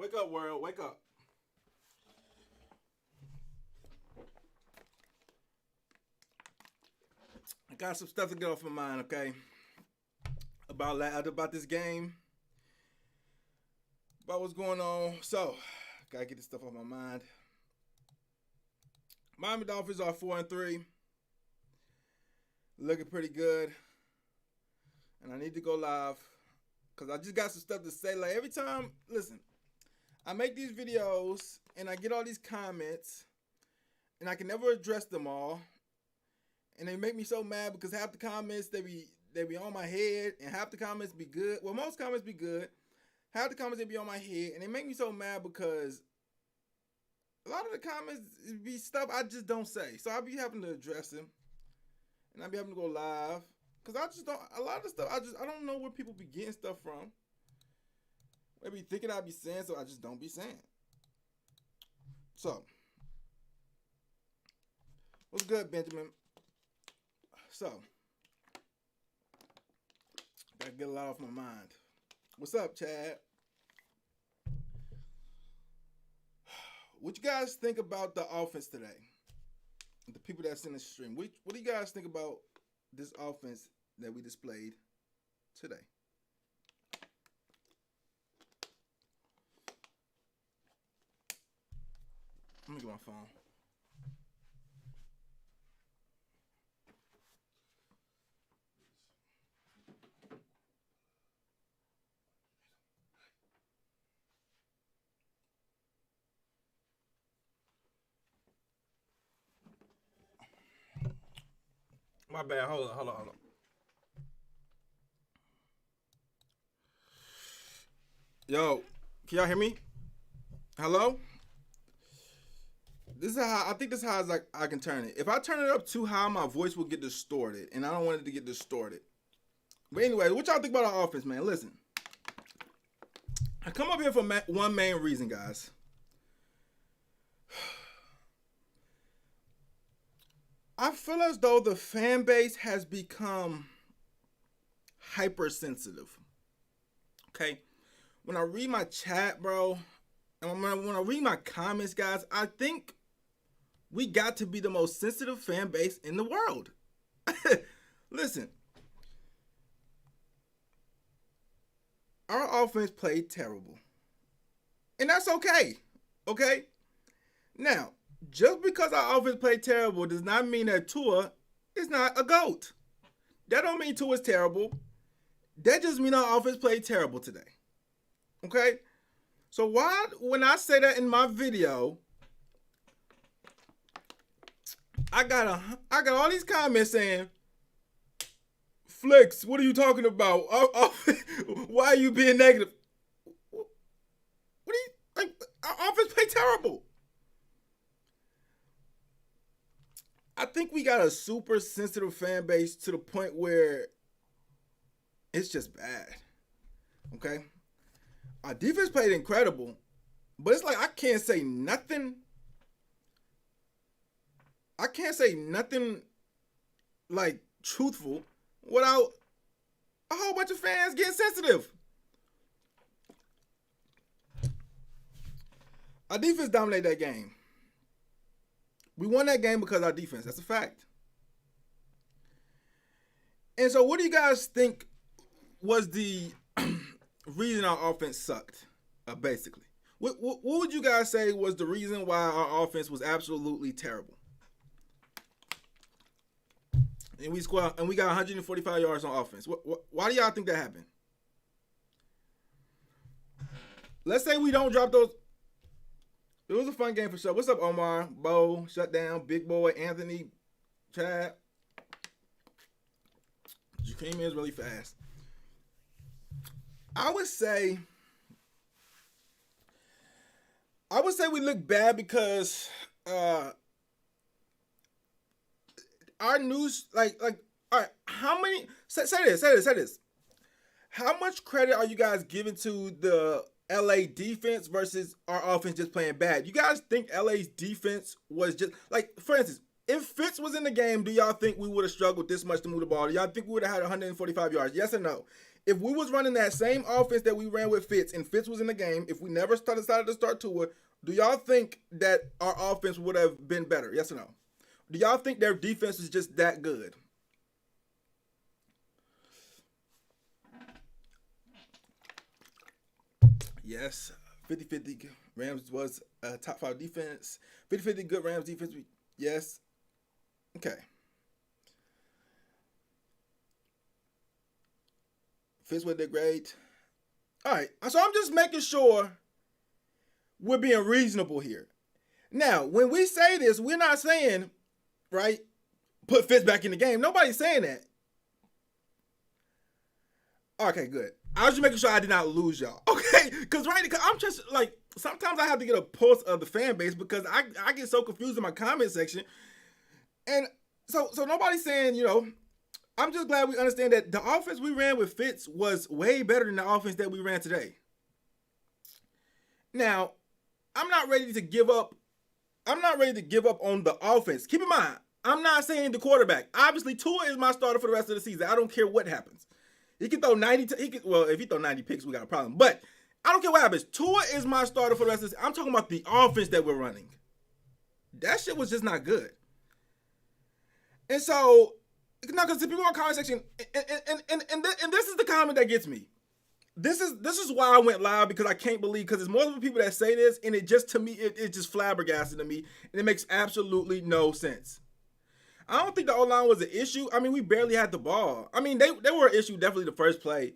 Wake up, world. Wake up. I got some stuff to get off my mind, okay? About this game. About what's going on. So, gotta get this stuff off my mind. Miami Dolphins are 4-3. Looking pretty good. And I need to go live. Because I just got some stuff to say. Like, every time, listen, I make these videos and I get all these comments and I can never address them all. And they make me so mad because half the comments, they be on my head and half the comments be good. Well, most comments be good. Half the comments, they be on my head. And they make me so mad because a lot of the comments be stuff I just don't say. So I'll be having to address them. And I'll be having to go live. Because I just don't, a lot of the stuff, I don't know where people be getting stuff from. They be thinking I be saying, so I just don't be saying. So, what's good, Benjamin? So, gotta get a lot off my mind. What's up, Chad? What you guys think about the offense today? The people that's in the stream. What do you guys think about this offense that we displayed today? Let me get my phone. My bad. Hold on. Yo, can y'all hear me? Hello? This is how I think this is how I can turn it. If I turn it up too high, my voice will get distorted, and I don't want it to get distorted. But anyway, what y'all think about our offense, man? Listen, I come up here for one main reason, guys. I feel as though the fan base has become hypersensitive. Okay? When I read my chat, bro, and when I read my comments, guys, I think we got to be the most sensitive fan base in the world. Listen. Our offense played terrible. And that's okay. Okay? Now, just because our offense played terrible does not mean that Tua is not a GOAT. That don't mean Tua is terrible. That just means our offense played terrible today. Okay? So why, when I say that in my video, I got all these comments saying, Flex, what are you talking about? Why are you being negative? What do you like? Our offense played terrible. I think we got a super sensitive fan base to the point where it's just bad. Okay? Our defense played incredible, but it's like I can't say nothing. I can't say nothing like truthful without a whole bunch of fans getting sensitive. Our defense dominated that game. We won that game because of our defense. That's a fact. And so what do you guys think was the reason our offense sucked, basically? What would you guys say was the reason why our offense was absolutely terrible? And we got 145 yards on offense. Why do y'all think that happened? Let's say we don't drop those. It was a fun game for sure. What's up, Omar? Bo, Shutdown, Big Boy, Anthony, Chad. You came in really fast. I would say we look bad because our news, like, all right, how many, say this. How much credit are you guys giving to the LA defense versus our offense just playing bad? You guys think LA's defense was just, like, for instance, If Fitz was in the game, do y'all think we would have struggled this much to move the ball? Do y'all think we would have had 145 yards? Yes or no? If we was running that same offense that we ran with Fitz and Fitz was in the game, if we never decided to start Tua, do y'all think that our offense would have been better? Yes or no? Do y'all think their defense is just that good? Yes, 50-50. Rams was a top 5 defense. 50-50 good Rams defense. Yes. Okay. Fitzwood did great. All right. So I'm just making sure we're being reasonable here. Now, when we say this, we're not saying, right, put Fitz back in the game. Nobody's saying that. Okay, good. I was just making sure I did not lose y'all. Okay? Because I'm just like, sometimes I have to get a pulse of the fan base because I get so confused in my comment section. And so nobody's saying, I'm just glad we understand that the offense we ran with Fitz was way better than the offense that we ran today. Now, I'm not ready to give up. I'm not ready to give up on the offense. Keep in mind, I'm not saying the quarterback. Obviously, Tua is my starter for the rest of the season. I don't care what happens. He can throw 90. If he throw 90 picks, we got a problem. But I don't care what happens. Tua is my starter for the rest of the season. I'm talking about the offense that we're running. That shit was just not good. And so, because the people in the comment section, and this is the comment that gets me. This is why I went live, because I can't believe, because there's multiple people that say this, and it just, to me, it just flabbergasted to me, and it makes absolutely no sense. I don't think the O-line was an issue. I mean, we barely had the ball. I mean, they were an issue definitely the first play.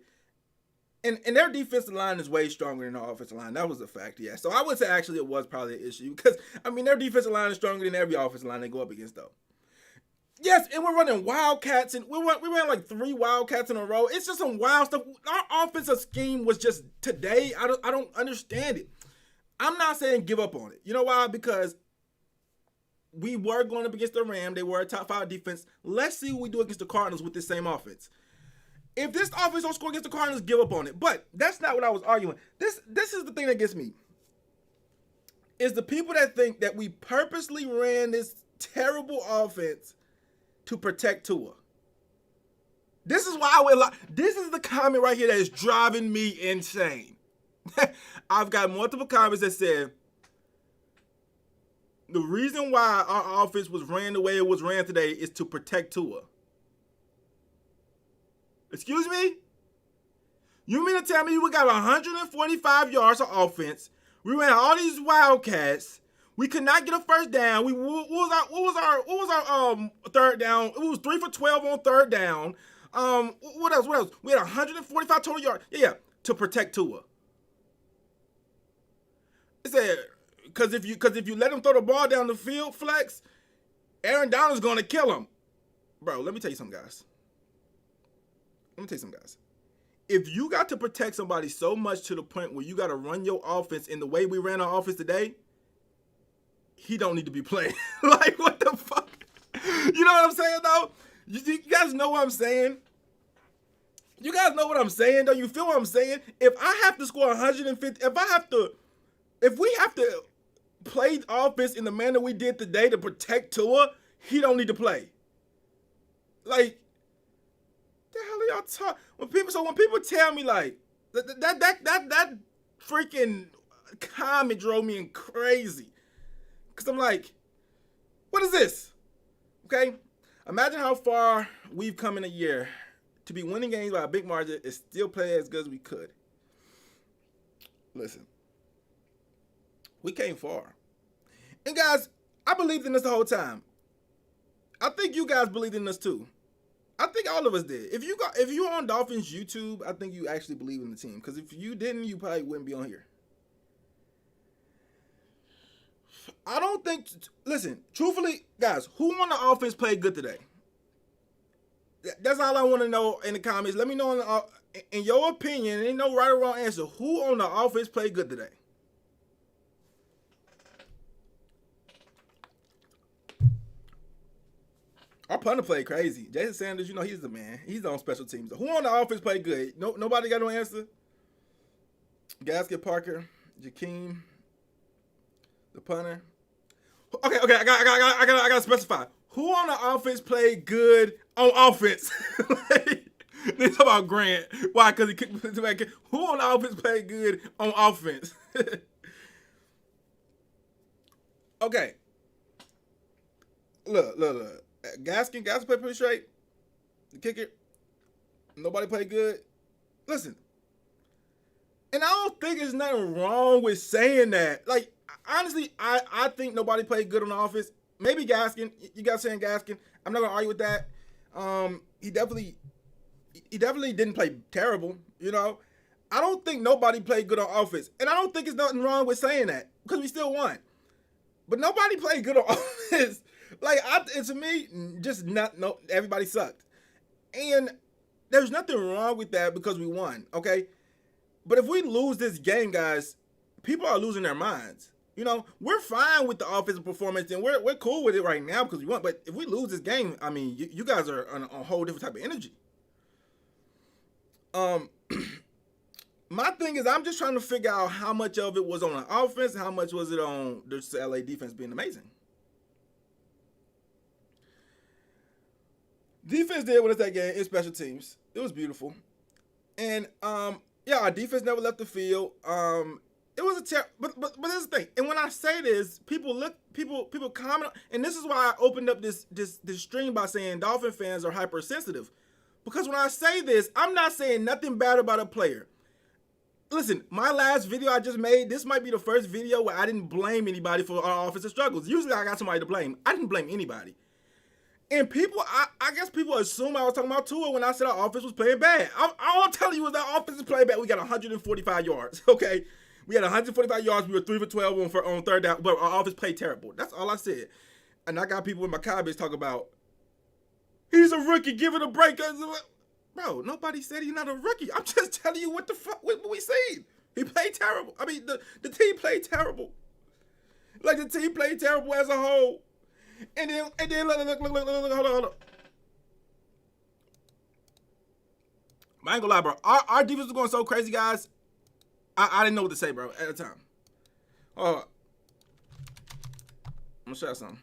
And their defensive line is way stronger than our offensive line. That was a fact, yeah. So I would say actually it was probably an issue, because, I mean, their defensive line is stronger than every offensive line they go up against, though. Yes, and we're running Wildcats, and we ran like 3 Wildcats in a row. It's just some wild stuff. Our offensive scheme was just, today, I don't understand it. I'm not saying give up on it. You know why? Because we were going up against the Rams. They were a top 5 defense. Let's see what we do against the Cardinals with this same offense. If this offense don't score against the Cardinals, give up on it. But that's not what I was arguing. This is the thing that gets me. Is the people that think that we purposely ran this terrible offense to protect Tua. This is why this is the comment right here that is driving me insane. I've got multiple comments that said the reason why our offense was ran the way it was ran today is to protect Tua. Excuse me? You mean to tell me we got 145 yards of offense? We ran all these Wildcats. We could not get a first down. What was our third down? It was 3 for 12 on third down. What else? We had 145 total yards. Yeah, to protect Tua. It said because if you let him throw the ball down the field, flex, Aaron Donald's gonna kill him. Bro, let me tell you something, guys. If you got to protect somebody so much to the point where you got to run your offense in the way we ran our offense today, he don't need to be playing. Like, what the fuck? You know what I'm saying, though? You guys know what I'm saying? You guys know what I'm saying, though? You feel what I'm saying? If I have to score 150, if we have to play offense in the manner we did today to protect Tua, he don't need to play. Like, the hell are y'all talking? When people tell me, like, that freaking comment drove me crazy. Because I'm like, what is this? Okay? Imagine how far we've come in a year to be winning games by a big margin and still play as good as we could. Listen, we came far. And guys, I believed in this the whole time. I think you guys believed in us too. I think all of us did. If you're on Dolphins YouTube, I think you actually believe in the team. Because if you didn't, you probably wouldn't be on here. I don't think, listen, truthfully, guys, who on the offense played good today? That's all I want to know in the comments. Let me know in your opinion, ain't no right or wrong answer. Who on the offense played good today? Our punter played crazy. Jason Sanders, he's the man. He's on special teams. Who on the offense played good? Nobody got no answer? Gasket, Parker, Jakeem, the punter. Okay, I gotta specify. who on the offense played good on offense? Like, they talk about Grant. Why? Because he kicked back. Who on the offense played good on offense? Okay. Look. Gaskin played pretty straight. The kicker, nobody played good. Listen, and I don't think there's nothing wrong with saying that. Like, honestly, I think nobody played good on the offense. Maybe Gaskin. You guys saying Gaskin. I'm not gonna argue with that. He definitely didn't play terrible. You know, I don't think nobody played good on offense, and I don't think there's nothing wrong with saying that because we still won. But nobody played good on offense. Like, to me, just no. Everybody sucked, and there's nothing wrong with that because we won. Okay, but if we lose this game, guys, people are losing their minds. You know, we're fine with the offensive performance, and we're cool with it right now because we won. But if we lose this game, I mean, you guys are on a whole different type of energy. My thing is, I'm just trying to figure out how much of it was on the offense, and how much was it on the LA defense being amazing. Defense did what it's that game in special teams. It was beautiful, and yeah, our defense never left the field. It was but this is the thing. And when I say this, people comment, and this is why I opened up this stream by saying Dolphin fans are hypersensitive, because when I say this, I'm not saying nothing bad about a player. Listen, my last video I just made, this might be the first video where I didn't blame anybody for our offensive struggles. Usually I got somebody to blame. I didn't blame anybody. And people, I guess people assume I was talking about Tua when I said our offense was playing bad. All I'm telling you is that offense is playing bad. We got 145 yards, okay? We had 145 yards. We were 3 for 12 on third down, but our offense played terrible. That's all I said. And I got people in my comments talking about, he's a rookie, give it a break. Bro, nobody said he's not a rookie. I'm just telling you what the fuck what we seen. He played terrible. I mean, the team played terrible. Like, the team played terrible as a whole. And then look, hold on. I ain't gonna lie, bro. Our defense was going so crazy, guys. I didn't know what to say, bro, at the time. I'm gonna show you something.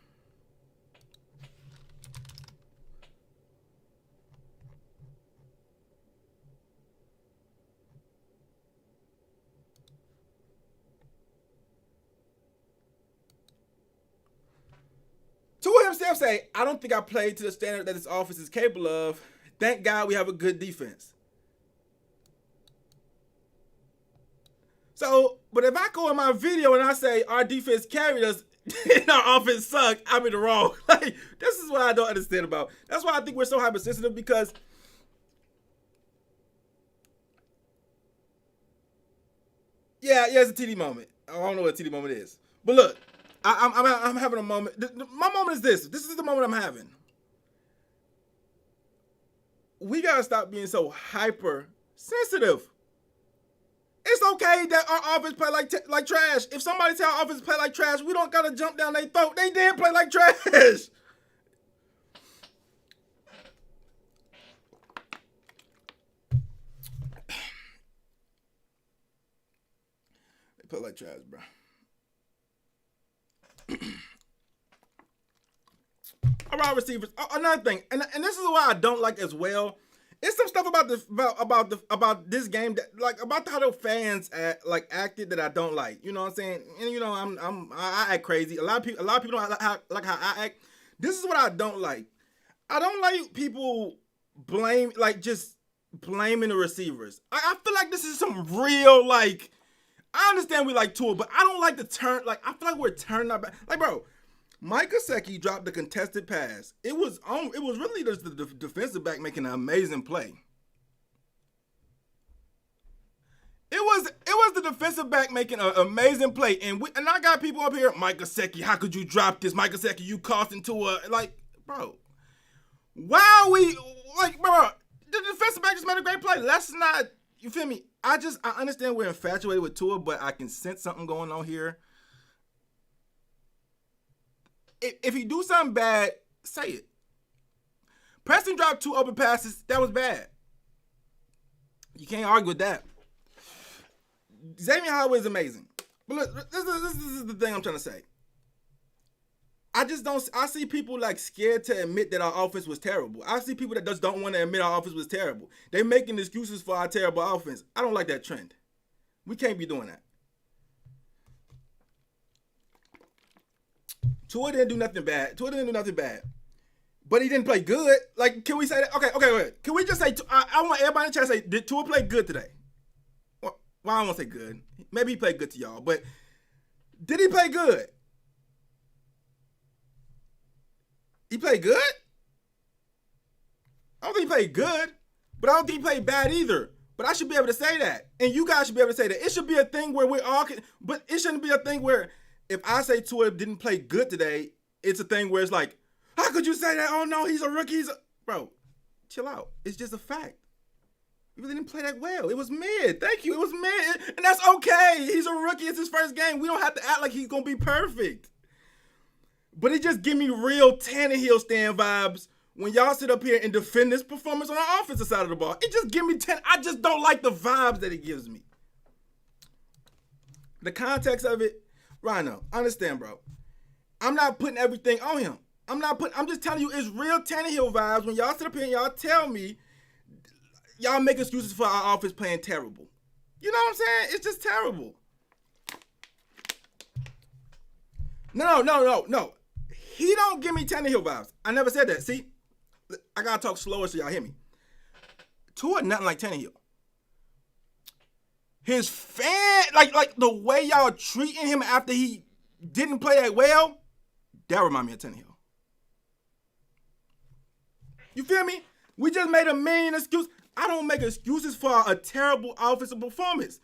Tua himself say, I don't think I played to the standard that this offense is capable of. Thank God we have a good defense. So, but if I go in my video and I say our defense carried us and our offense sucked, I'm in the wrong. Like, this is what I don't understand about. That's why I think we're so hypersensitive, because yeah, it's a TD moment. I don't know what a TD moment is. But look, I'm having a moment. My moment is this. This is the moment I'm having. We gotta stop being so hypersensitive. It's okay that our offense play like trash. If somebody tell our offense play like trash, we don't gotta jump down their throat. They did play like trash. They play like trash, bro. All right, receivers. Another thing, and this is what I don't like as well. It's some stuff about this game that, like, about how the fans acted that I don't like. You know what I'm saying? And you know, I act crazy. A lot of people don't like how I act. This is what I don't like. I don't like people just blaming the receivers. I feel like this is some real, like, I understand we like Tua, but I don't like the turn. Like, I feel like we're turning our back. Like, bro, Mike Gesicki dropped the contested pass. It was really just the defensive back making an amazing play. It was the defensive back making an amazing play, and I got people up here. Mike Gesicki, how could you drop this? Mike Gesicki, you cost into bro. Why are we bro? The defensive back just made a great play. Let's not, you feel me? I understand we're infatuated with Tua, but I can sense something going on here. If he do something bad, say it. Preston dropped 2 open passes. That was bad. You can't argue with that. Xavier Howard is amazing. But look, this is the thing I'm trying to say. I just don't. I see people like scared to admit that our offense was terrible. I see people that just don't want to admit our offense was terrible. They making excuses for our terrible offense. I don't like that trend. We can't be doing that. Tua didn't do nothing bad. But he didn't play good. Like, can we say that? Okay, wait. Can we just say, I want everybody in the chat to say, did Tua play good today? Well, I don't want to say good. Maybe he played good to y'all, but did he play good? He played good? I don't think he played good, but I don't think he played bad either. But I should be able to say that. And you guys should be able to say that. It should be a thing where we all can, but it shouldn't be a thing where if I say Tua didn't play good today, it's a thing where it's like, how could you say that? Oh no, he's a rookie. Bro, chill out. It's just a fact. He really didn't play that well. It was mid. Thank you. It was mid. And that's okay. He's a rookie. It's his first game. We don't have to act like he's going to be perfect. But it just give me real Tannehill stand vibes when y'all sit up here and defend this performance on the offensive side of the ball. It just give me I just don't like the vibes that it gives me. The context of it, Rhino, understand, bro. I'm not putting everything on him. I'm just telling you it's real Tannehill vibes when y'all sit up here and y'all tell me y'all make excuses for our offense playing terrible. You know what I'm saying? It's just terrible. No. He don't give me Tannehill vibes. I never said that. See, I gotta talk slower so y'all hear me. Tua nothing like Tannehill. His fan, like the way y'all treating him after he didn't play that well, that remind me of Tannehill. You feel me? We just made a million excuses. I don't make excuses for a terrible offensive performance.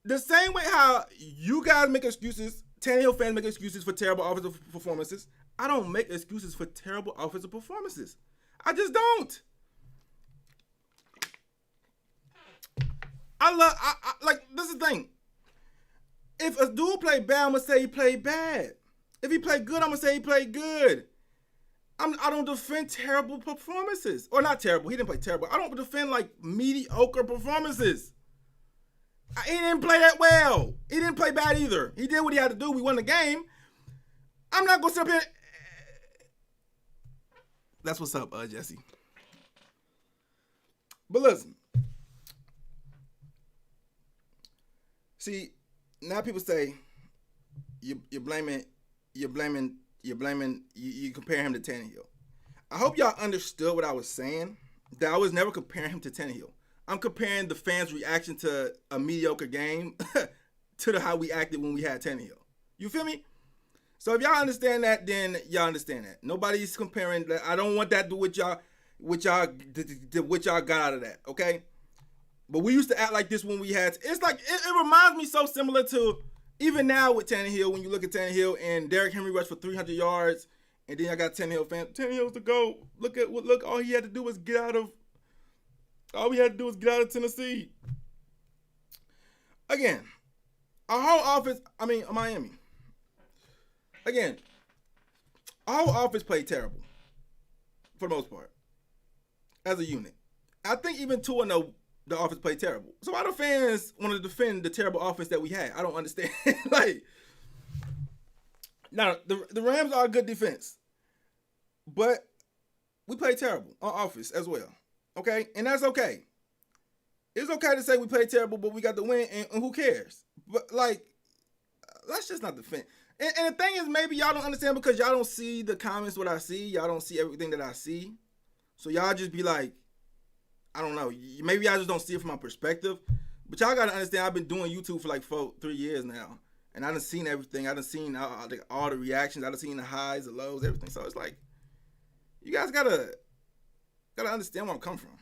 The same way how you guys make excuses, Tannehill fans make excuses for terrible offensive performances, I don't make excuses for terrible offensive performances. I just don't. This is the thing. If a dude played bad, I'm going to say he played bad. If he played good, I'm going to say he played good. I don't defend terrible performances. Or not terrible. He didn't play terrible. I don't defend like mediocre performances. He didn't play that well. He didn't play bad either. He did what he had to do. We won the game. I'm not going to sit up here. That's what's up, Jesse. But listen. See, now people say you compare him to Tannehill. I hope y'all understood what I was saying. That I was never comparing him to Tannehill. I'm comparing the fans' reaction to a mediocre game to how we acted when we had Tannehill. You feel me? So if y'all understand that, then y'all understand that. Nobody's comparing that. I don't want that to do what y'all got out of that, okay? But we used to act like this when we had. It's like it reminds me so similar to even now with Tannehill. When you look at Tannehill and Derrick Henry rushed for 300 yards, and then I got Tannehill fan. Tannehill's the GOAT. Look. All he had to do was get out of. All we had to do was get out of Tennessee. Again, our whole offense. Miami. Again, our whole offense played terrible for the most part as a unit. I think even Tua know the offense played terrible. So why do fans want to defend the terrible offense that we had? I don't understand. Now the Rams are a good defense, but we played terrible on offense as well. Okay, and that's okay. It's okay to say we played terrible, but we got the win, and who cares? But let's just not defend. And the thing is, maybe y'all don't understand because y'all don't see the comments what I see. Y'all don't see everything that I see. So y'all just be like, I don't know. Maybe y'all just don't see it from my perspective. But y'all got to understand, I've been doing YouTube for like 3 years now. And I done seen everything. I done seen all the reactions. I done seen the highs, the lows, everything. So it's like, you guys got to understand where I'm coming from.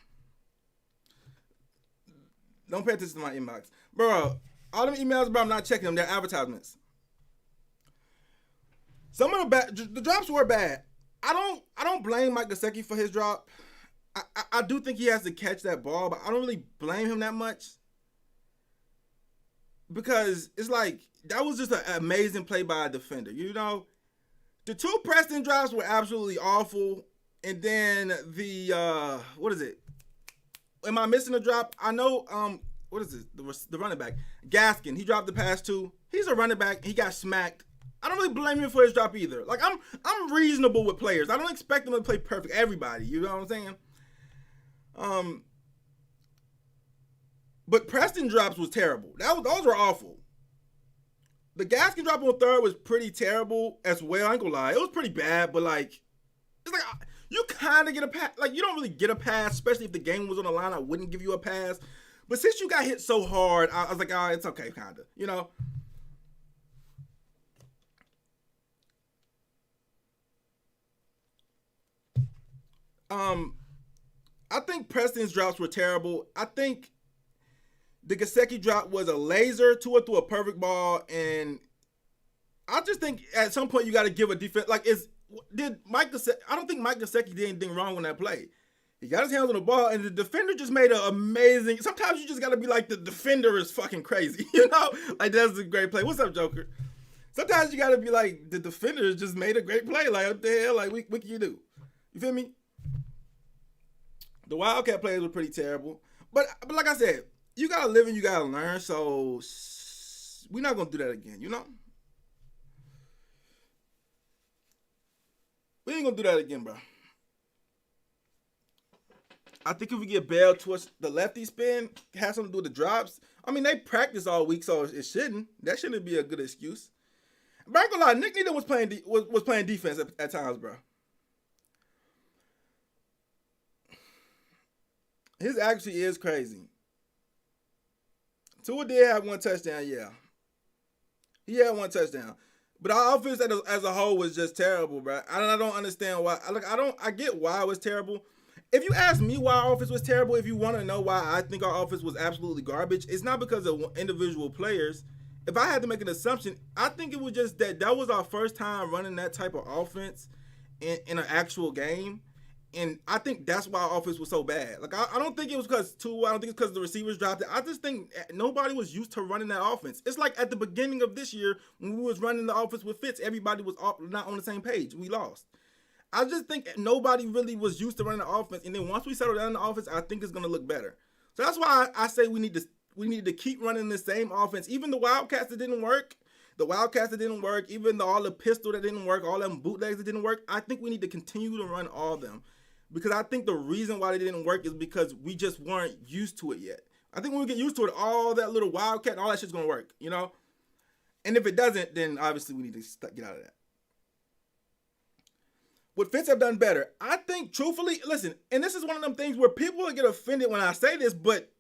Don't pay attention to my inbox. Bro, all them emails, bro, I'm not checking them. They're advertisements. Some of the drops were bad. I don't blame Mike Gesicki for his drop. I do think he has to catch that ball, but I don't really blame him that much. Because it's like, that was just an amazing play by a defender. You know, the two Preston drops were absolutely awful. And then the, what is it? Am I missing a drop? I know, what is it? The running back. Gaskin, he dropped the pass too. He's a running back. He got smacked. I don't really blame him for his drop either. Like I'm reasonable with players. I don't expect them to play perfect everybody. You know what I'm saying? But Preston drops was terrible. Those were awful. The Gaskin drop on third was pretty terrible as well. I ain't gonna lie, it was pretty bad. But like, it's like you kind of get a pass. Like you don't really get a pass, especially if the game was on the line. I wouldn't give you a pass. But since you got hit so hard, I was like, oh, it's okay, kind of. You know. I think Preston's drops were terrible. I think the Gesicki drop was a laser. Tua threw a perfect ball, and I just think at some point you got to give a defense. Like, did Mike Gesicki? I don't think Mike Gesicki did anything wrong on that play. He got his hands on the ball, and the defender just made an amazing. Sometimes you just got to be like, the defender is fucking crazy, you know? Like, that's a great play. What's up, Joker? Sometimes you got to be like, the defender just made a great play. Like, what the hell? Like, what can you do? You feel me? The Wildcat plays were pretty terrible. But like I said, you got to live and you got to learn. So, we're not going to do that again, you know? We ain't going to do that again, bro. I think if we get Bell towards the lefty spin, has something to do with the drops. I mean, they practice all week, so it shouldn't. That shouldn't be a good excuse. But I ain't gonna lie, Nick Needham was playing defense at times, bro. His accuracy is crazy. Tua did have one touchdown, yeah. He had one touchdown. But our offense as a whole was just terrible, bro. I don't understand why. I get why it was terrible. If you ask me why our offense was terrible, if you want to know why I think our offense was absolutely garbage, it's not because of individual players. If I had to make an assumption, I think it was just that was our first time running that type of offense in an actual game. And I think that's why our offense was so bad. Like, I don't think it was because Tua. I don't think it's because the receivers dropped it. I just think nobody was used to running that offense. It's like at the beginning of this year when we was running the offense with Fitz, everybody was not on the same page. We lost. I just think nobody really was used to running the offense. And then once we settle down in the offense, I think it's going to look better. So that's why I say we need to keep running the same offense. Even the Wildcats that didn't work, even all the pistol that didn't work, all them bootlegs that didn't work, I think we need to continue to run all of them. Because I think the reason why they didn't work is because we just weren't used to it yet. I think when we get used to it, all that little Wildcat and all that shit's going to work, you know? And if it doesn't, then obviously we need to get out of that. Would Fitz have done better? I think, truthfully, listen, and this is one of them things where people will get offended when I say this, but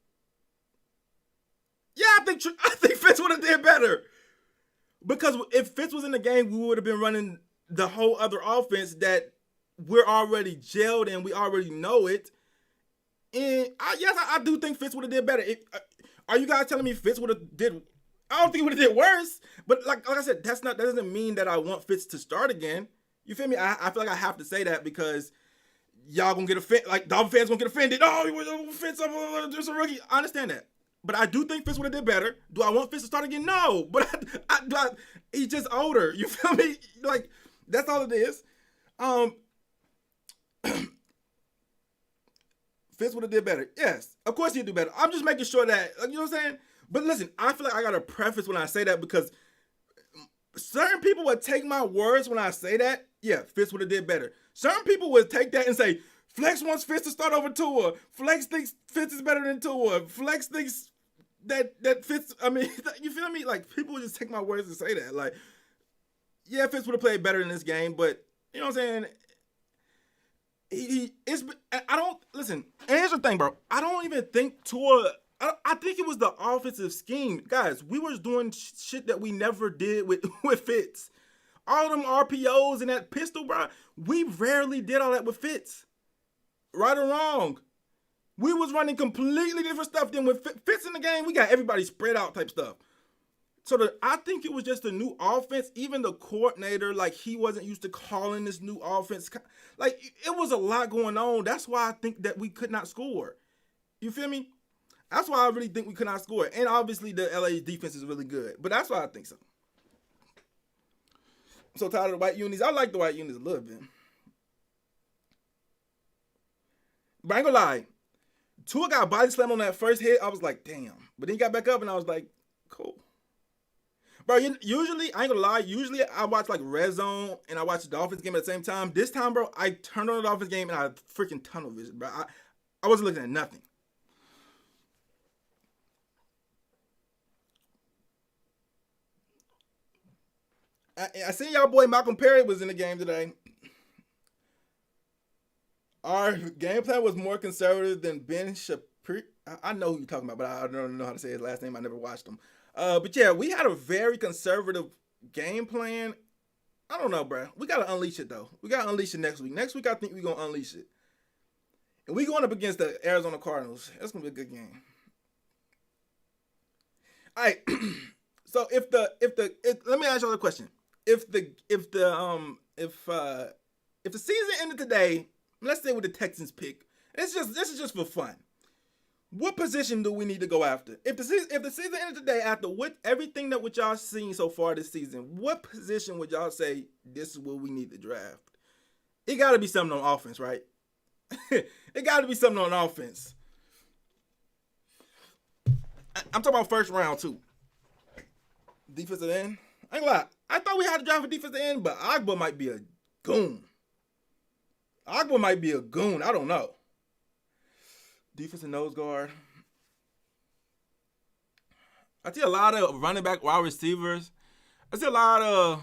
yeah, I think Fitz would have did better. Because if Fitz was in the game, we would have been running the whole other offense that we're already gelled and we already know it. And I do think Fitz would have did better. Are you guys telling me Fitz would have did? I don't think he would have did worse. But like I said, that doesn't mean that I want Fitz to start again. You feel me? I feel like I have to say that because y'all gonna get offended. Like, Dolphin fans gonna get offended. Oh, he was Fitz, just a rookie. I understand that. But I do think Fitz would have did better. Do I want Fitz to start again? No. But he's just older. You feel me? Like, that's all it is. Fitz would have did better. Yes. Of course he'd do better. I'm just making sure that, you know what I'm saying? But listen, I feel like I got to preface when I say that because certain people would take my words when I say that. Yeah, Fitz would have did better. Certain people would take that and say, Flex wants Fitz to start over Tua. Flex thinks Fitz is better than Tua. Flex thinks that Fitz, I mean, you feel me? Like, people would just take my words and say that. Like, yeah, Fitz would have played better in this game, but, you know what I'm saying? I don't, listen, and here's the thing, bro. I don't even think Tua, I think it was the offensive scheme. Guys, we was doing shit that we never did with Fitz. All them RPOs and that pistol, bro, we rarely did all that with Fitz. Right or wrong. We was running completely different stuff than with Fitz in the game. We got everybody spread out type stuff. So I think it was just a new offense. Even the coordinator, like, he wasn't used to calling this new offense. Like, it was a lot going on. That's why I think that we could not score. You feel me? That's why I really think we could not score. And obviously the LA defense is really good. But that's why I think so. I'm so tired of the white unis. I like the white unis a little bit. But I ain't gonna lie. Tua got body slam on that first hit. I was like, damn. But then he got back up and I was like, cool. Bro, usually, I ain't gonna lie, usually I watch like Red Zone and I watch the Dolphins game at the same time. This time, bro, I turned on the Dolphins game and I freaking tunnel vision, bro. I wasn't looking at nothing. I seen y'all boy Malcolm Perry was in the game today. Our game plan was more conservative than Ben Shapiro. I know who you're talking about, but I don't know how to say his last name. I never watched him. But yeah, we had a very conservative game plan. I don't know, bro. We gotta unleash it though. We gotta unleash it next week. Next week, I think we're gonna unleash it. And we going up against the Arizona Cardinals. That's gonna be a good game. All right. So let me ask you a question. If the season ended today, let's say with the Texans pick, this is just for fun. What position do we need to go after? If the season ended today, after everything that what y'all seen so far this season, what position would y'all say this is what we need to draft? It got to be something on offense, right? It got to be something on offense. I'm talking about first round too. Defensive end. I ain't gonna lie. I thought we had to draft a defensive end, but Agba might be a goon. I don't know. Defensive nose guard. I see a lot of running back, wide receivers. I see a lot of,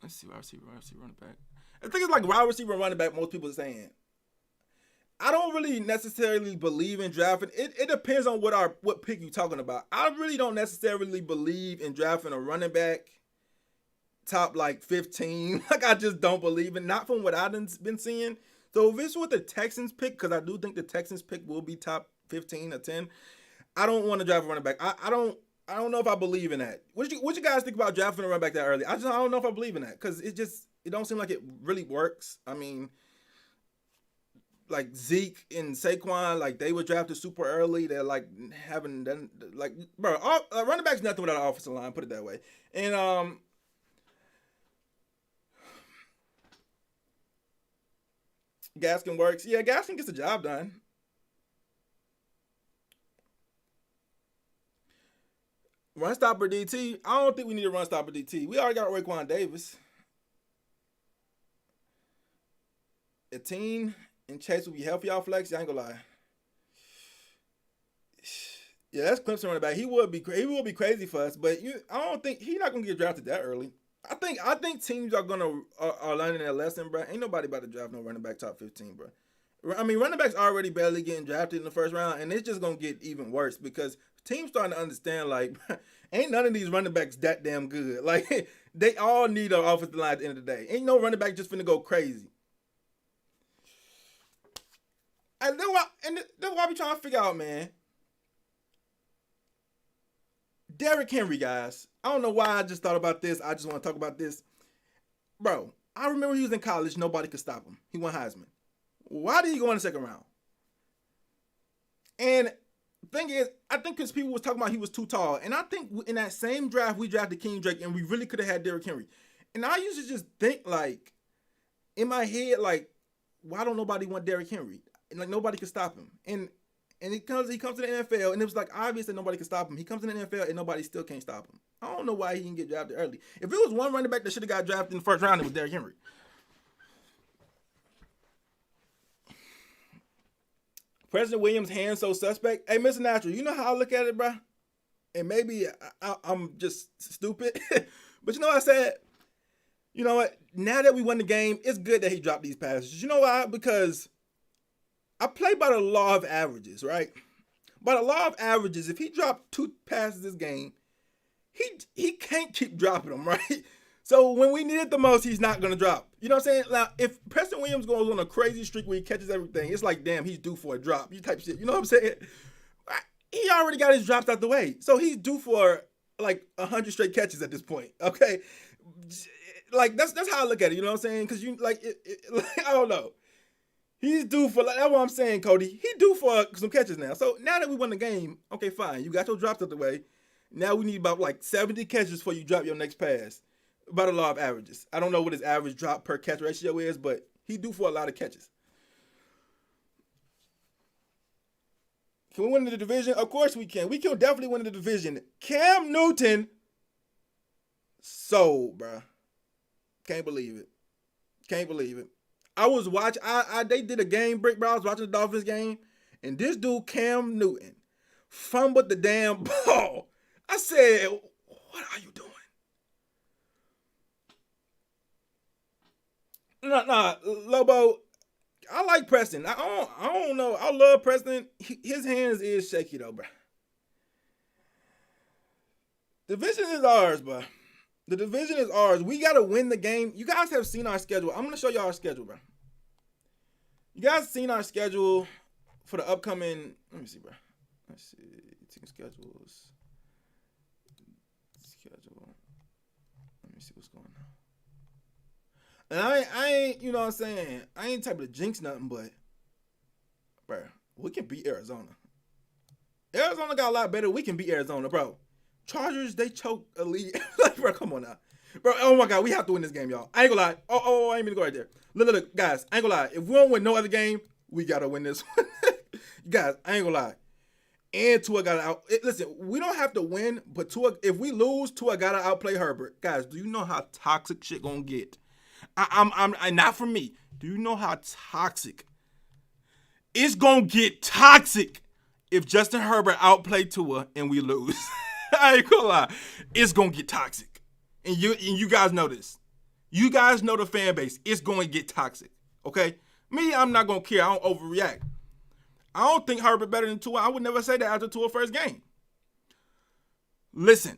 let's see, wide receiver, running back. I think it's like wide receiver and running back, most people are saying. I don't really necessarily believe in drafting. It depends on what pick you're talking about. I really don't necessarily believe in drafting a running back top like 15. Like I just don't believe in. Not from what I've been seeing. So if it's what the Texans pick, because I do think the Texans pick will be top 15 or 10, I don't want to draft a running back. I don't know if I believe in that. What you guys think about drafting a running back that early? I don't know if I believe in that because it don't seem like it really works. I mean, like Zeke and Saquon, like they were drafted super early. They're like having done like bro, running back's nothing without an offensive line. Put it that way. And Gaskin works. Yeah, Gaskin gets the job done. Run stopper DT. I don't think we need a run stopper DT. We already got Raekwon Davis. Etienne and Chase will be healthy off flex. I ain't gonna lie. Yeah, that's Clemson running back. He would be crazy for us, but I don't think he's not gonna get drafted that early. I think teams are learning their lesson, bro. Ain't nobody about to draft no running back top 15, bro. I mean, running backs already barely getting drafted in the first round, and it's just gonna get even worse because teams starting to understand like, ain't none of these running backs that damn good. Like, they all need an offensive line at the end of the day. Ain't no running back just finna go crazy. And that's why I be trying to figure out, man. Derrick Henry, guys. I don't know why I just thought about this. I just want to talk about this. Bro, I remember he was in college. Nobody could stop him. He won Heisman. Why did he go in the second round? And the thing is, I think because people was talking about he was too tall. And I think in that same draft, we drafted King Drake, and we really could have had Derrick Henry. And I used to just think, like, in my head, like, why don't nobody want Derrick Henry? And, like, nobody could stop him. And he comes to the NFL, and it was, like, obvious that nobody could stop him. He comes to the NFL, and nobody still can't stop him. I don't know why he didn't get drafted early. If it was one running back that should have got drafted in the first round, it was Derrick Henry. President Williams' hand so suspect. Hey, Mr. Natural, you know how I look at it, bro? And maybe I'm just stupid. But you know what I said? You know what? Now that we won the game, it's good that he dropped these passes. You know why? Because I play by the law of averages, right? By the law of averages, if he dropped 2 passes this game, he can't keep dropping them, right? So when we need it the most, he's not going to drop. You know what I'm saying? Now, if Preston Williams goes on a crazy streak where he catches everything, it's like, damn, he's due for a drop. You type shit. You know what I'm saying? He already got his drops out the way. So he's due for like 100 straight catches at this point. Okay? Like, that's how I look at it. You know what I'm saying? Because you, like, I don't know. He's due for, that's what I'm saying, Cody. He due for some catches now. So now that we won the game, okay, fine. You got your drops out the way. Now we need about like 70 catches before you drop your next pass. By the law of averages. I don't know what his average drop per catch ratio is, but he due for a lot of catches. Can we win the division? Of course we can. We can definitely win the division. Cam Newton Sold, bro. Can't believe it. Can't believe it. I was watching. They did a game break, bro. I was watching the Dolphins game, and this dude Cam Newton fumbled the damn ball. I said, "What are you doing?" Nah, Lobo. I like Preston. I don't know. I love Preston. His hands is shaky though, bro. Division is ours, bro. The division is ours. We gotta win the game. You guys have seen our schedule. I'm gonna show y'all our schedule, bro. You guys seen our schedule for the upcoming. Let me see, bro. Let's see. Team schedules. Schedule. Let me see what's going on. And I ain't, you know what I'm saying? I ain't type of jinx nothing, but, bro, we can beat Arizona. Arizona got a lot better. We can beat Arizona, bro. Chargers, they choke a lead. Like, bro, come on now. Bro, oh my God, we have to win this game, y'all. I ain't gonna lie. I ain't gonna go right there. Look, guys, I ain't gonna lie. If we don't win no other game, we gotta win this one. Guys, I ain't gonna lie. And Tua gotta out. Listen, we don't have to win, but Tua, if we lose, Tua gotta outplay Herbert. Guys, do you know how toxic shit gonna get? I'm not for me. Do you know how toxic? It's gonna get toxic if Justin Herbert outplay Tua and we lose. I ain't gonna lie. It's gonna get toxic. And you guys know this. You guys know the fan base. It's going to get toxic. Okay? Me, I'm not going to care. I don't overreact. I don't think Herbert better than Tua. I would never say that after Tua's first game. Listen,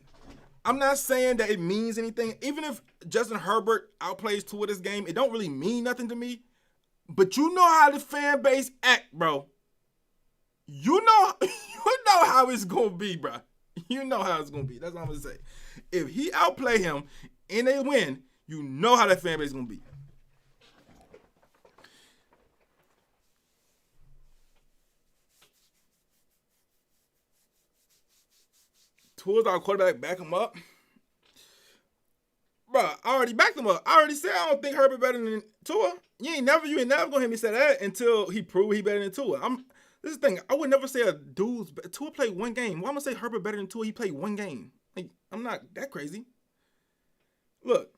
I'm not saying that it means anything. Even if Justin Herbert outplays Tua this game, it don't really mean nothing to me. But you know how the fan base act, bro. You know how it's going to be, bro. You know how it's going to be. That's what I'm going to say. If he outplay him and they win, you know how that fan base is going to be. Tua's our quarterback, back him up. Bro, I already backed him up. I already said I don't think Herbert better than Tua. You ain't never gonna hear me say that until he prove he better than Tua. This is the thing. I would never say a dude's Tua played one game. Why am I gonna say Herbert better than Tua? He played one game. Like, I'm not that crazy. Look,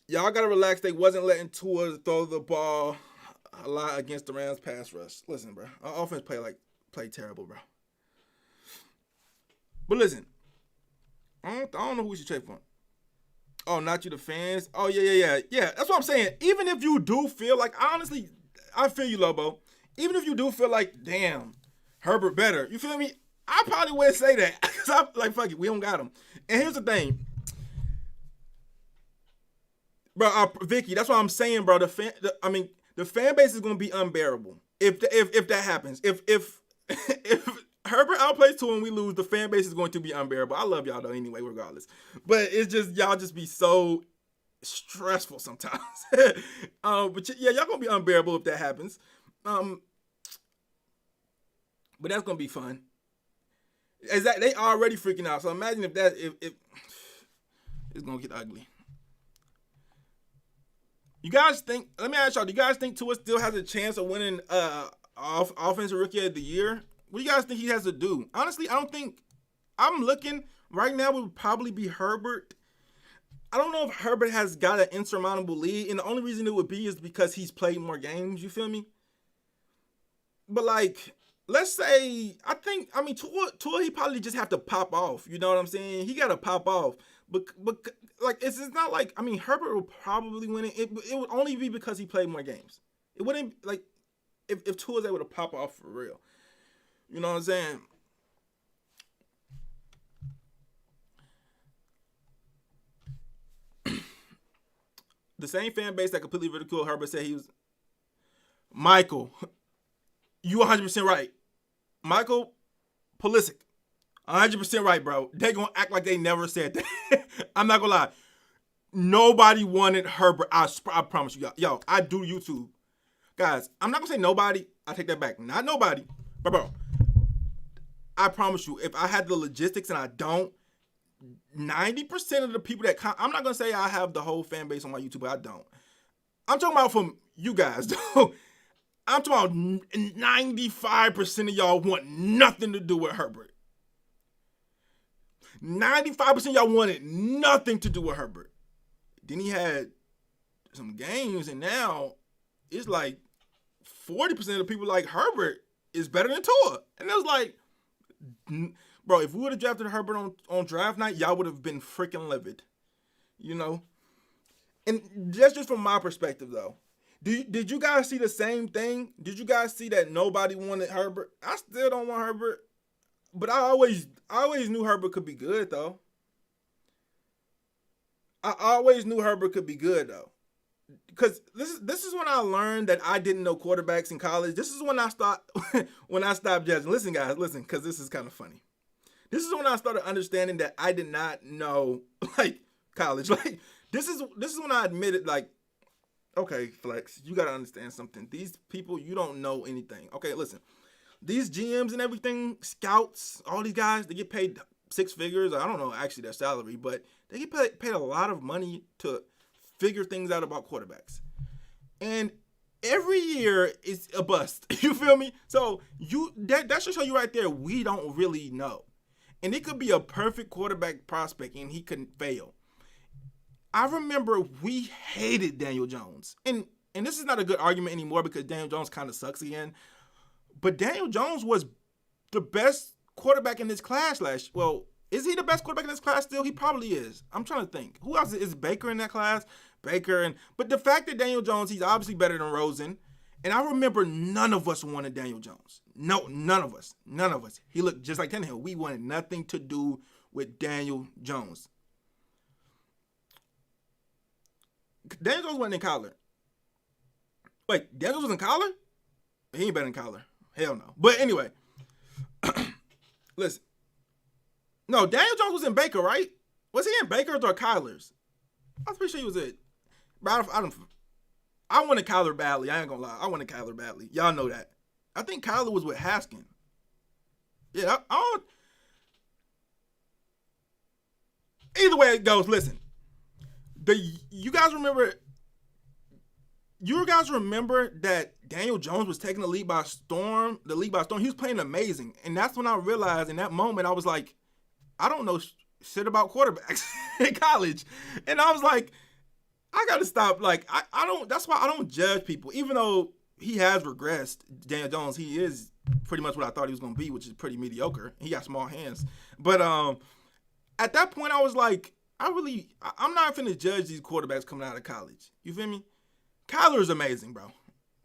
y'all gotta relax. They wasn't letting Tua throw the ball a lot against the Rams pass rush. Listen, bro, our offense play terrible, bro. But listen, I don't know who we should trade for. Oh, not you, the fans. Oh yeah. That's what I'm saying. Even if you do feel like, honestly, I feel you, Lobo. Even if you do feel like, damn, Herbert better. You feel me? I probably wouldn't say that because I'm like, fuck it, we don't got him. And here's the thing, bro. Vicky, that's what I'm saying, bro. The fan base is gonna be unbearable if that happens. If Herbert outplays Tua and we lose, the fan base is going to be unbearable. I love y'all though anyway, regardless. But it's just y'all just be so stressful sometimes. But yeah, y'all gonna be unbearable if that happens. But that's gonna be fun. They already freaking out. So imagine if it's gonna get ugly. You guys think? Let me ask y'all. Do you guys think Tua still has a chance of winning offensive rookie of the year? What do you guys think he has to do? Honestly, I don't think. I'm looking right now. It would probably be Herbert. I don't know if Herbert has got an insurmountable lead, and the only reason it would be is because he's played more games. You feel me? But like, let's say, Tua, he probably just have to pop off. You know what I'm saying? He got to pop off. But like, it's not like, Herbert will probably win it. It would only be because he played more games. It wouldn't, like, if Tua's able to pop off for real. You know what I'm saying? The same fan base that completely ridiculed Herbert said he was. Michael, you 100% right. Michael Pulisic, 100% right, bro. They gonna act like they never said that. I'm not gonna lie. Nobody wanted Herbert. I promise you, yo. I do YouTube, guys. I'm not gonna say nobody. I take that back. Not nobody, but bro, I promise you, if I had the logistics and I don't, 90% of the people that I'm not gonna say I have the whole fan base on my YouTube, but I don't. I'm talking about from you guys, though. I'm talking about 95% of y'all want nothing to do with Herbert. 95% of y'all wanted nothing to do with Herbert. Then he had some games, and now it's like 40% of the people like Herbert is better than Tua. And it was like, bro, if we would have drafted Herbert on draft night, y'all would have been freaking livid. You know? And that's just from my perspective, though. Did you guys see the same thing? Did you guys see that nobody wanted Herbert? I still don't want Herbert. But I always knew Herbert could be good, though. I always knew Herbert could be good, though. Because this is when I learned that I didn't know quarterbacks in college. This is when I stopped judging. Listen, guys, because this is kind of funny. This is when I started understanding that I did not know, like, college. Like, this is when I admitted, like, okay, Flex, you got to understand something. These people, you don't know anything. Okay, listen. These GMs and everything, scouts, all these guys, they get paid six figures. I don't know actually their salary, but they get paid a lot of money to figure things out about quarterbacks. And every year is a bust. You feel me? So that should show you right there, we don't really know. And it could be a perfect quarterback prospect and he couldn't fail. I remember we hated Daniel Jones. And this is not a good argument anymore because Daniel Jones kind of sucks again. But Daniel Jones was the best quarterback in this class last year. Well, is he the best quarterback in this class still? He probably is. I'm trying to think. Who else is Baker in that class? But the fact that Daniel Jones, he's obviously better than Rosen. And I remember none of us wanted Daniel Jones. No, none of us. None of us. He looked just like Tannehill. We wanted nothing to do with Daniel Jones. Daniel Jones wasn't in Kyler. Wait, Daniel Jones was in Kyler? He ain't better than Kyler. Hell no. But anyway, listen. No, Daniel Jones was in Baker, right? Was he in Baker's or Kyler's? I was pretty sure he was it. But I wanted Kyler badly. I ain't gonna lie. I wanted Kyler badly. Y'all know that. I think Kyler was with Haskin. Yeah, either way it goes, listen. You guys remember that Daniel Jones was taking the league by storm? He was playing amazing. And that's when I realized in that moment, I was like, I don't know shit about quarterbacks in college. And I was like, I got to stop. Like, I don't, that's why I don't judge people. Even though he has regressed, Daniel Jones, he is pretty much what I thought he was going to be, which is pretty mediocre. He got small hands. But at that point, I was like, I'm not finna judge these quarterbacks coming out of college. You feel me? Kyler is amazing, bro.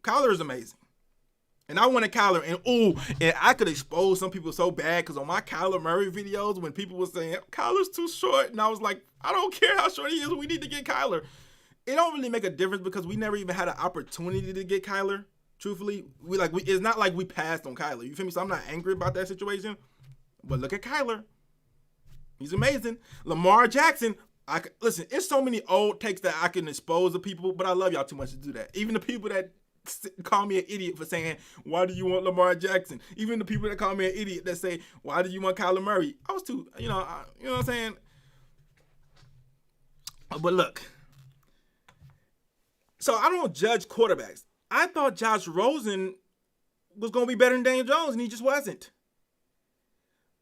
Kyler is amazing. And I wanted Kyler, and I could expose some people so bad because on my Kyler Murray videos, when people were saying, Kyler's too short, and I was like, I don't care how short he is, we need to get Kyler. It don't really make a difference because we never even had an opportunity to get Kyler, truthfully. It's not like we passed on Kyler. You feel me? So I'm not angry about that situation. But look at Kyler. He's amazing. Lamar Jackson, listen, it's so many old takes that I can expose to people, but I love y'all too much to do that. Even the people that call me an idiot for saying, why do you want Lamar Jackson? Even the people that call me an idiot that say, why do you want Kyler Murray? I was too, you know what I'm saying? But look, so I don't judge quarterbacks. I thought Josh Rosen was going to be better than Daniel Jones, and he just wasn't.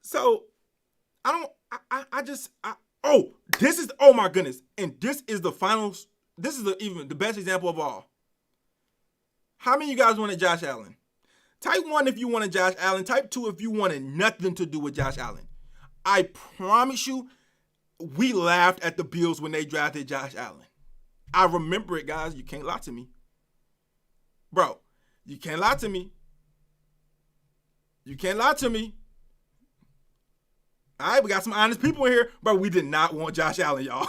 So oh my goodness. And this is the finals. This is even the best example of all. How many of you guys wanted Josh Allen? Type 1 if you wanted Josh Allen. Type 2 if you wanted nothing to do with Josh Allen. I promise you, we laughed at the Bills when they drafted Josh Allen. I remember it, guys. You can't lie to me. Bro, you can't lie to me. You can't lie to me. All right, we got some honest people in here, but we did not want Josh Allen, y'all.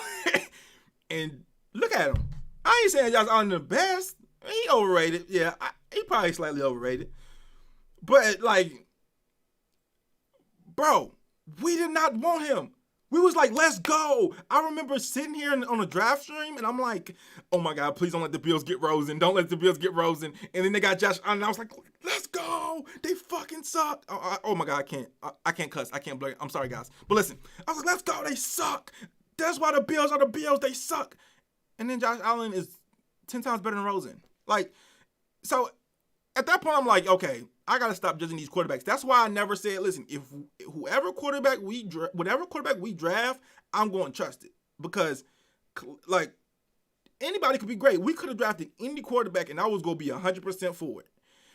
And look at him. I ain't saying Josh Allen the best. He overrated. Yeah, he probably slightly overrated. But, like, bro, we did not want him. We was like, let's go. I remember sitting here on a draft stream, and I'm like, oh, my God, please don't let the Bills get Rosen. Don't let the Bills get Rosen. And then they got Josh Allen, and I was like, let's go. They fucking suck. Oh my God, I can't cuss. I can't blur. I'm sorry, guys. But listen, I was like, let's go. They suck. That's why the Bills are the Bills. They suck. And then Josh Allen is 10 times better than Rosen. Like, so at that point, I'm like, okay, I gotta stop judging these quarterbacks. That's why I never said, listen, if whatever quarterback we draft, I'm going to trust it, because like anybody could be great. We could have drafted any quarterback, and I was going to be 100% for it.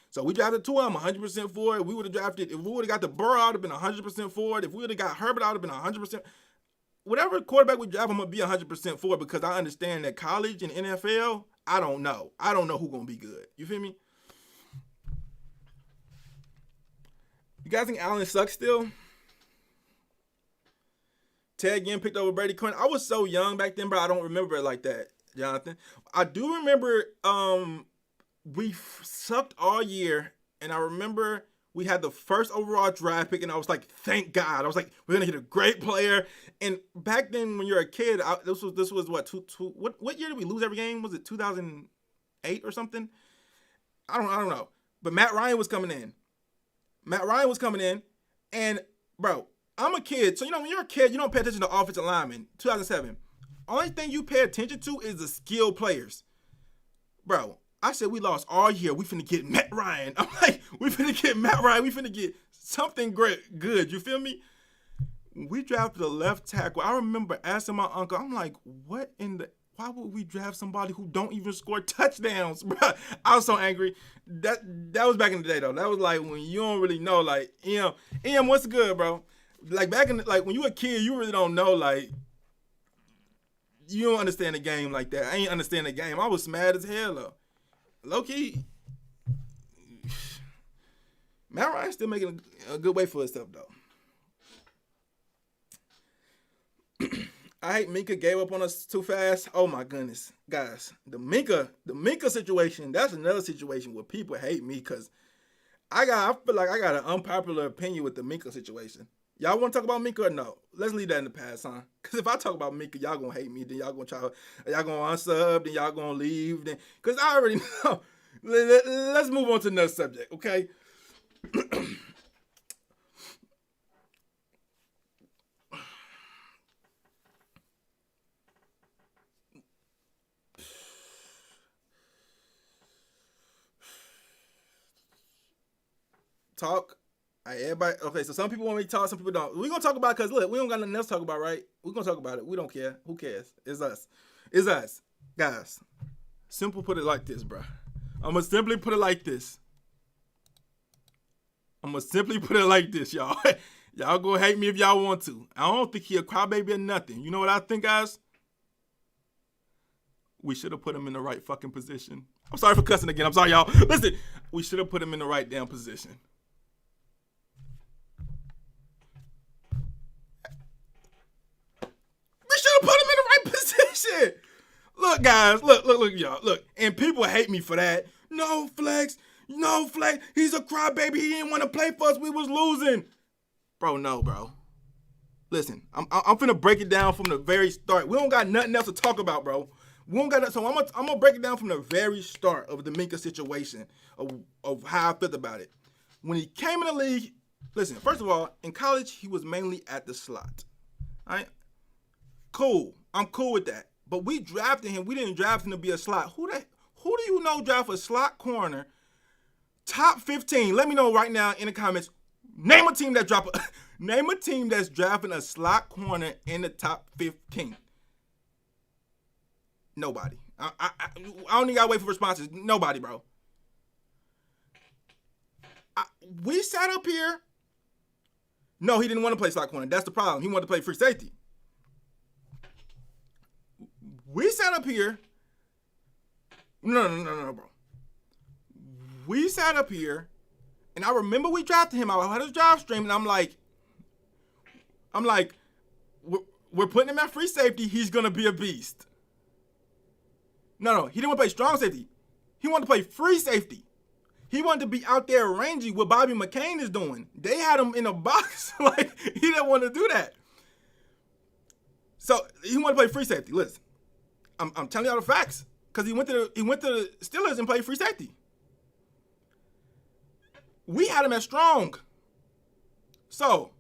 So we drafted Tua, I'm 100% for it. We would have drafted, if we would have got the Burrow, I would have been 100% for it. If we would have got Herbert, I would have been 100%. Whatever quarterback we draft, I'm going to be 100% for it, because I understand that college and NFL, I don't know. I don't know who's going to be good. You feel me? You guys think Allen sucks still? Ted Ginn picked over Brady Quinn. I was so young back then, but I don't remember it like that, Jonathan. I do remember we sucked all year, and I remember we had the first overall draft pick, and I was like, thank God. I was like, we're going to get a great player. And back then, when you're a kid, this was what, what year did we lose every game? Was it 2008 or something? I don't know. But Matt Ryan was coming in. And, bro, I'm a kid. So, when you're a kid, you don't pay attention to offensive linemen. 2007. Only thing you pay attention to is the skilled players. Bro, I said we lost all year. We finna get Matt Ryan. I'm like, we finna get Matt Ryan. We finna get something great, good. You feel me? We drafted a left tackle. I remember asking my uncle, I'm like, why would we draft somebody who don't even score touchdowns, bro? I was so angry. That was back in the day, though. That was like when you don't really know, like, Em, what's good, bro? Like back in when you a kid, you really don't know, like, you don't understand the game like that. I ain't understand the game. I was mad as hell, though. Low key, Matt Ryan's still making a good way for himself, though. I hate Minka gave up on us too fast. Oh my goodness, guys, the Minka situation. That's another situation where people hate me, because I feel like I got an unpopular opinion with the Minka situation. Y'all want to talk about Minka or no? Let's leave that in the past, huh? Because if I talk about Minka, y'all gonna hate me. Then y'all gonna unsub. Then y'all gonna leave. Then, because I already know. Let's move on to another subject, okay? Talk. Everybody. Okay, so some people want me to talk, some people don't. We're gonna talk about it, because look, we don't got nothing else to talk about, right? We're gonna talk about it. We don't care. Who cares? It's us. It's us. Guys. Simple put it like this, bro. I'm gonna simply put it like this. Y'all. Y'all go hate me if y'all want to. I don't think he a crybaby or nothing. You know what I think, guys? We should have put him in the right fucking position. I'm sorry for cussing again. I'm sorry, y'all. Listen, we should have put him in the right damn position. Put him in the right position. Look, guys. Look, y'all. Look. And people hate me for that. No flex. He's a crybaby. He didn't want to play for us. We was losing. Bro, no, bro. Listen, I'm finna break it down from the very start. We don't got nothing else to talk about, bro. We don't got that. So I'm gonna break it down from the very start of the Minka situation, of how I felt about it. When he came in the league, listen, first of all, in college, he was mainly at the slot. All right? Cool. I'm cool with that. But we drafted him. We didn't draft him to be a slot. Who do you know draft a slot corner? Top 15. Let me know right now in the comments. Name a team that's drafting a slot corner in the top 15. Nobody. I don't even gotta wait for responses. Nobody, bro. We sat up here. No, he didn't want to play slot corner. That's the problem. He wanted to play free safety. We sat up here. No, bro. We sat up here, and I remember we drafted him. I had his draft stream, and I'm like, we're putting him at free safety. He's gonna be a beast. No, he didn't want to play strong safety. He wanted to play free safety. He wanted to be out there rangy, what Bobby McCain is doing. They had him in a box. Like, he didn't want to do that. So he wanted to play free safety. Listen. I'm telling y'all the facts, because he went to the Steelers and played free safety. We had him at strong. So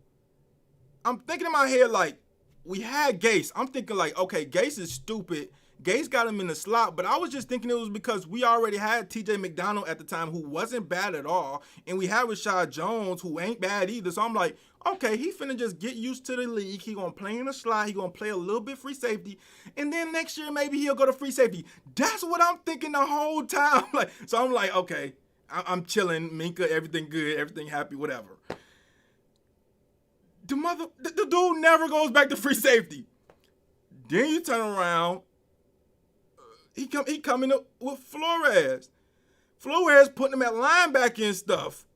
I'm thinking in my head, like, we had Gase. I'm thinking like, okay, Gase is stupid Gase got him in the slot, but I was just thinking it was because we already had TJ McDonald at the time, who wasn't bad at all, and we had Rashad Jones, who ain't bad either. So I'm like, okay, he finna just get used to the league. He gonna play in the slot. He gonna play a little bit free safety, and then next year maybe he'll go to free safety. That's what I'm thinking the whole time. Like, so I'm like, okay, I'm chilling. Minkah, everything good, everything happy, whatever. The dude never goes back to free safety. Then you turn around. He coming up with Flores. Flores putting him at linebacker and stuff.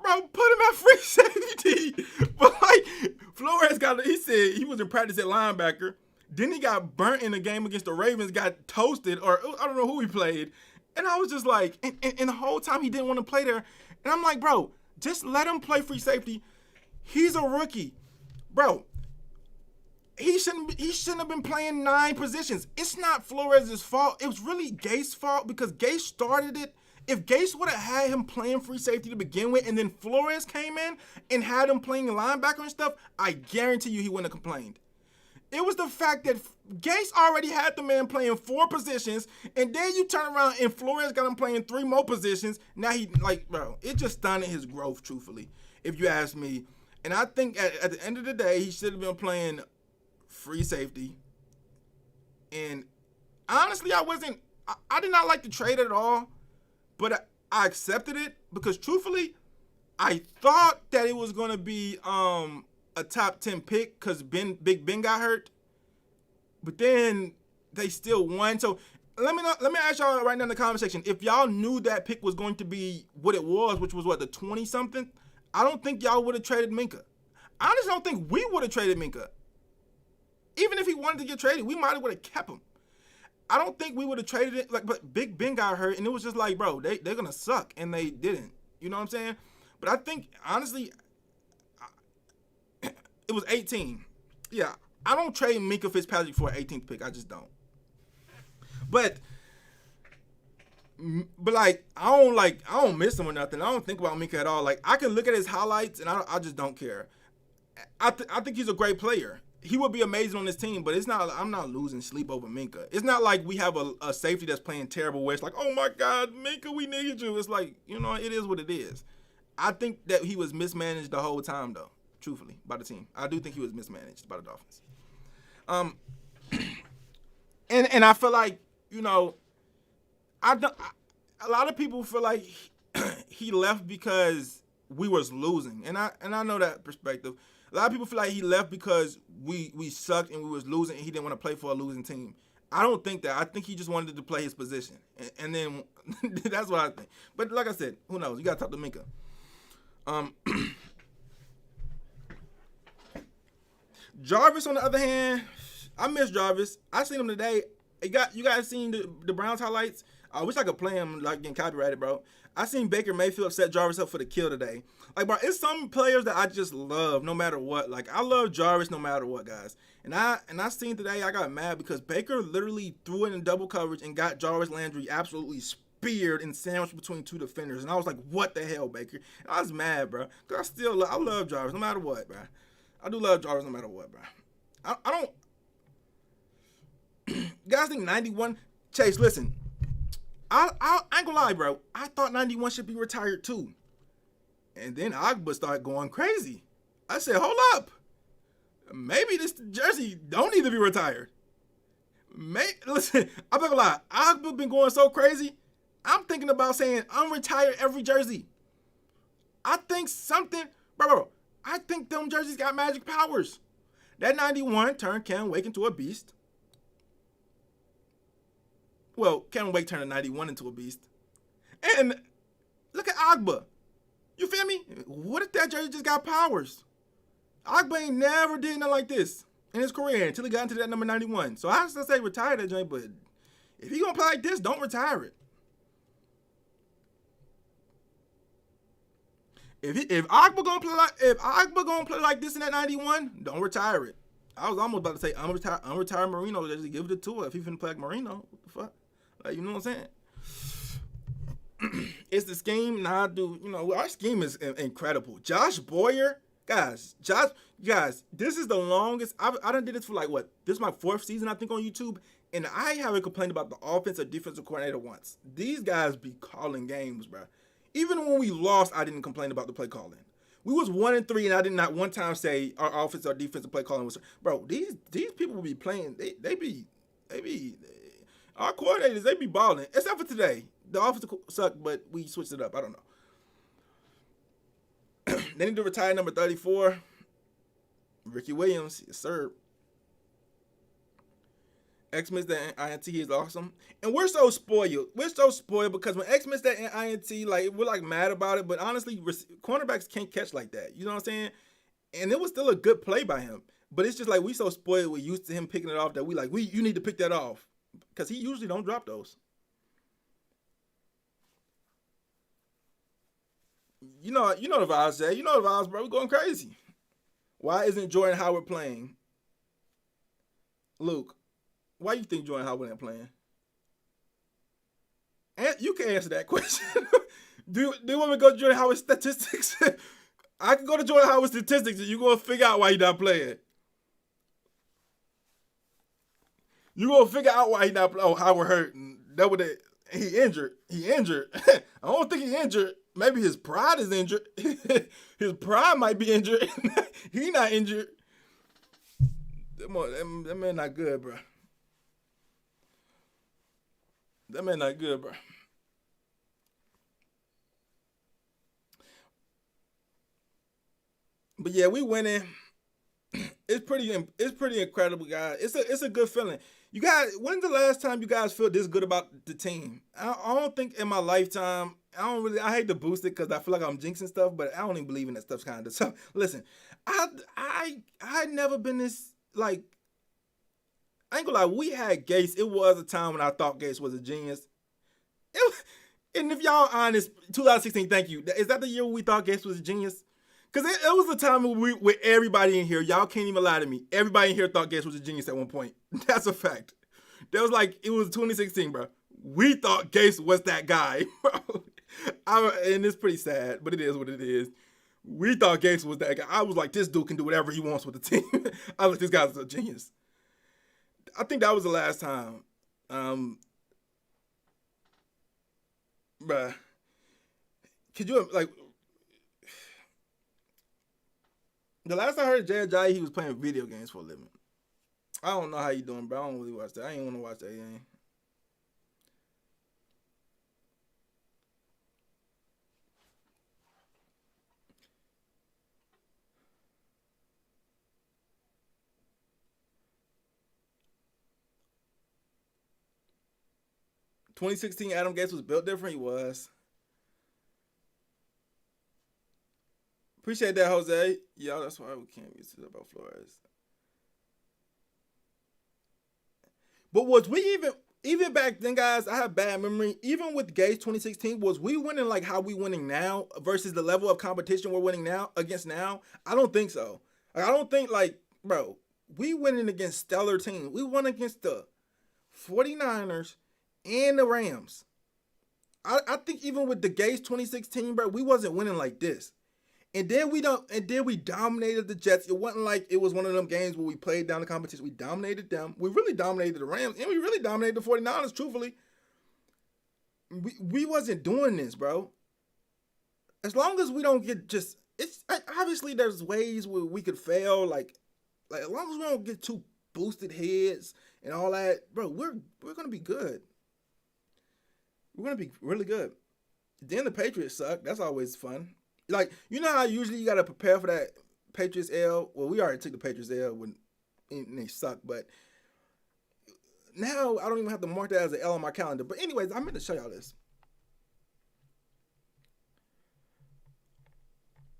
Bro, put him at free safety. But like, Flores he said he was in practice at linebacker. Then he got burnt in the game against the Ravens, got toasted, or I don't know who he played. And I was just like, and the whole time he didn't want to play there. And I'm like, bro, just let him play free safety. He's a rookie. Bro, he shouldn't have been playing 9 positions. It's not Flores' fault. It was really Gase's fault because Gase started it. If Gase would have had him playing free safety to begin with, and then Flores came in and had him playing linebacker and stuff, I guarantee you he wouldn't have complained. It was the fact that Gase already had the man playing 4 positions, and then you turn around and Flores got him playing 3 more positions. Now bro, it just stunted his growth, truthfully, if you ask me. And I think at the end of the day, he should have been playing free safety. And honestly, I did not like the trade at all, but I accepted it because truthfully, I thought that it was going to be a top 10 pick because Big Ben got hurt. But then they still won. So let me ask y'all right now in the comment section, if y'all knew that pick was going to be what it was, which was the 20-something, I don't think y'all would have traded Minkah. I honestly don't think we would have traded Minkah. Even if he wanted to get traded, we might have would have kept him. I don't think we would have traded it. But Big Ben got hurt, and it was just like, bro, they're gonna suck, and they didn't. You know what I'm saying? But I think honestly, it was 18. Yeah, I don't trade Minkah Fitzpatrick for an 18th pick. I just don't. But like, I don't miss him or nothing. I don't think about Minkah at all. Like, I can look at his highlights, and I just don't care. I think he's a great player. He would be amazing on this team, but I'm not losing sleep over Minkah. It's not like we have a safety that's playing terrible where it's like, oh my God, Minkah, we need you. It's like, it is what it is. I think that he was mismanaged the whole time, though, truthfully, by the team. I do think he was mismanaged by the Dolphins. And I feel like, a lot of people feel like he left because we was losing, and I know that perspective. A lot of people feel like he left because we sucked and we was losing, and he didn't want to play for a losing team. I don't think that. I think he just wanted to play his position, and then that's what I think. But like I said, who knows? You got to talk to Minkah. Jarvis, on the other hand, I miss Jarvis. I seen him today. You guys seen the Browns highlights? I wish I could play him like getting copyrighted, bro. I seen Baker Mayfield set Jarvis up for the kill today. Like, bro, it's some players that I just love no matter what. Like, I love Jarvis no matter what, guys. And I seen today, I got mad because Baker literally threw it in double coverage and got Jarvis Landry absolutely speared and sandwiched between 2 defenders. And I was like, what the hell, Baker? And I was mad, bro. Because I love Jarvis no matter what, bro. I do love Jarvis no matter what, bro. I don't... You guys think 91... Chase, listen. I ain't gonna lie, bro. I thought 91 should be retired too. And then Agba started going crazy. I said, hold up. Maybe this jersey don't need to be retired. Listen, I'm not gonna lie. Agba been going so crazy. I'm thinking about saying unretire every jersey. I think something, bro, I think them jerseys got magic powers. That 91 turned Cam Wake into a beast. Well, Kevin Wake turned a 91 into a beast. And look at Agba. You feel me? What if that jersey just got powers? Agba ain't never did nothing like this in his career until he got into that number 91. So I still say retire that joint, but if he gonna play like this, don't retire it. If Agba gonna play like this in that 91, don't retire it. I was almost about to say unretire Marino. Just give it a tour if he finna play like Marino. What the fuck? Like, you know what I'm saying? It's the scheme. Nah, dude. Our scheme is incredible. Josh Boyer, guys. This is the longest. I done did this for like what? This is my 4th season, I think, on YouTube. And I haven't complained about the offense or defensive coordinator once. These guys be calling games, bro. Even when we lost, I didn't complain about the play calling. We was 1-3, and I did not one time say our offense or defensive play calling was. Bro, these people be playing. They be our coordinators. They be balling. Except for today, the offense sucked, but we switched it up. I don't know. They need to retire number 34, Ricky Williams. Yes, sir. X missed that INT. He's awesome. And we're so spoiled. We're so spoiled because when X missed that INT, like, we're like mad about it. But honestly, cornerbacks can't catch like that. You know what I'm saying? And it was still a good play by him. But it's just like we so spoiled. We're used to him picking it off that you need to pick that off. Because he usually don't drop those. You know the vibes, Jay. You know the vibes, bro. We're going crazy. Why isn't Jordan Howard playing? Luke, why you think Jordan Howard ain't playing? And you can answer that question. do you want me to go to Jordan Howard's statistics? I can go to Jordan Howard's statistics and you're going to figure out why he's not playing. You're going to figure out why he's not playing. Oh, Howard hurt. He injured. I don't think he injured. Maybe his pride is injured. His pride might be injured. He not injured. That man not good, bro. That man not good, bro. But yeah, we winning. It's pretty incredible, guys. It's a good feeling. You guys, when's the last time you guys feel this good about the team? I don't think in my lifetime. I hate to boost it because I feel like I'm jinxing stuff, but I don't even believe in that stuff kind of. So listen, I never been this, like, I ain't gonna lie, we had Gates. It was a time when I thought Gates was a genius. And if y'all honest, 2016, thank you. Is that the year we thought Gates was a genius? Because it was a time with everybody in here, y'all can't even lie to me. Everybody in here thought Gates was a genius at one point. That's a fact. That was like, it was 2016, bro. We thought Gates was that guy, bro. And it's pretty sad, but it is what it is. We thought Gates was that guy. I was like, this dude can do whatever he wants with the team. I was like, this guy's a genius. I think that was the last time. Bruh. Could you, like, the last I heard Jay Ajayi, he was playing video games for a living. I don't know how you doing, bro. I don't really watch that. I ain't want to watch that game. "2016 Adam Gates was built different." He was. Appreciate that, Jose. Yeah, that's why we can't be said about Flores. But was we even back then, guys? I have bad memory. Even with Gates 2016, was we winning like how we winning now versus the level of competition we're winning now against now? I don't think so. Like, I don't think, like, bro, we winning against stellar teams. We won against the 49ers and the Rams. I think even with the Gates 2016, bro, we wasn't winning like this. And then we dominated the Jets. It wasn't like it was one of them games where we played down the competition. We dominated them. We really dominated the Rams, and we really dominated the 49ers, truthfully. We wasn't doing this, bro. As long as we don't get just, it's obviously there's ways where we could fail, like as long as we don't get too boosted heads and all that, bro, we're gonna be good. We're gonna be really good. Then the Patriots suck. That's always fun. Like, you know how usually you got to prepare for that Patriots L? Well, we already took the Patriots L when they suck, but now I don't even have to mark that as an L on my calendar. But anyways, I meant to show y'all this.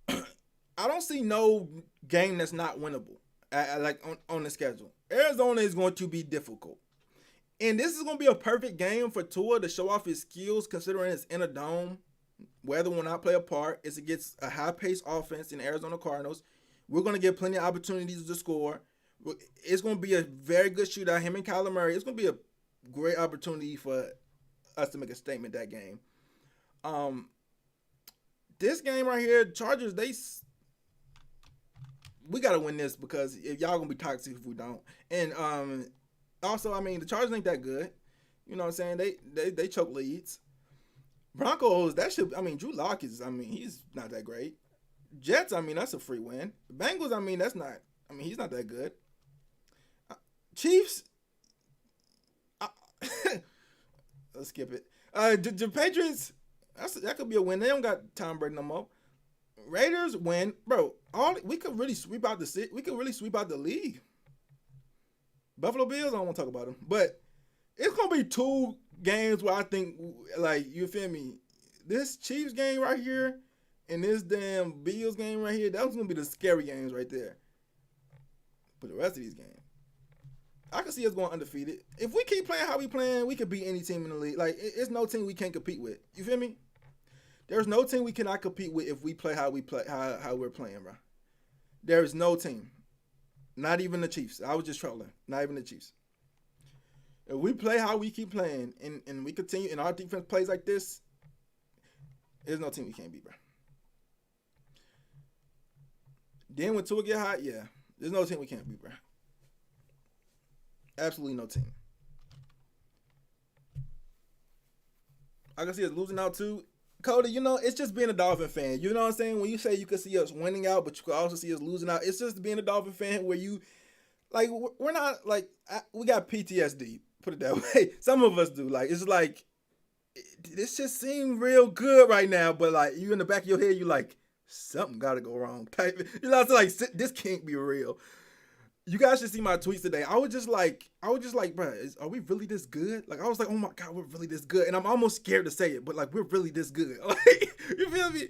I don't see no game that's not winnable, like on the schedule. Arizona is going to be difficult. And this is going to be a perfect game for Tua to show off his skills, considering it's in a dome. Weather will not play a part. It's against a high-paced offense in the Arizona Cardinals. We're going to get plenty of opportunities to score. It's going to be a very good shootout. Him and Kyler Murray. It's going to be a great opportunity for us to make a statement that game. This game right here, Chargers, we got to win this because if y'all going to be toxic if we don't. And Also, I mean, the Chargers ain't that good. You know what I'm saying? They choke leads. Broncos, that should. I mean, Drew Lock is. I mean, he's not that great. Jets, I mean, that's a free win. Bengals, I mean, that's not. I mean, he's not that good. Chiefs, uh, let's skip it. The Patriots, that could be a win. They don't got Tom Brady no more. Raiders win, bro. We could really sweep out the league. Buffalo Bills, I don't want to talk about them, but it's gonna be two games where I think, like, you feel me? This Chiefs game right here and this damn Bills game right here, that's gonna be the scary games right there. But the rest of these games, I can see us going undefeated. If we keep playing how we playing, we could beat any team in the league. Like, it's no team we can't compete with. You feel me? There's no team we cannot compete with if we play how we're playing, bro. There is no team. Not even the Chiefs. I was just trolling. Not even the Chiefs. If we play how we keep playing and we continue and our defense plays like this, there's no team we can't beat, bro. Then when Tua get hot, yeah, there's no team we can't beat, bro. Absolutely no team. I can see us losing out too. Cody, you know, it's just being a Dolphin fan. You know what I'm saying? When you say you can see us winning out, but you can also see us losing out, it's just being a Dolphin fan where you, like, we're not, like, we got PTSD, put it that way. Some of us do. Like, it's like, this just seems real good right now, but, like, you in the back of your head, you like, something got to go wrong. Type. You know, it's like, this can't be real. You guys should see my tweets today. I was just like, bro, are we really this good? Like, I was like, oh my God, we're really this good. And I'm almost scared to say it, but like, we're really this good. Like, you feel me?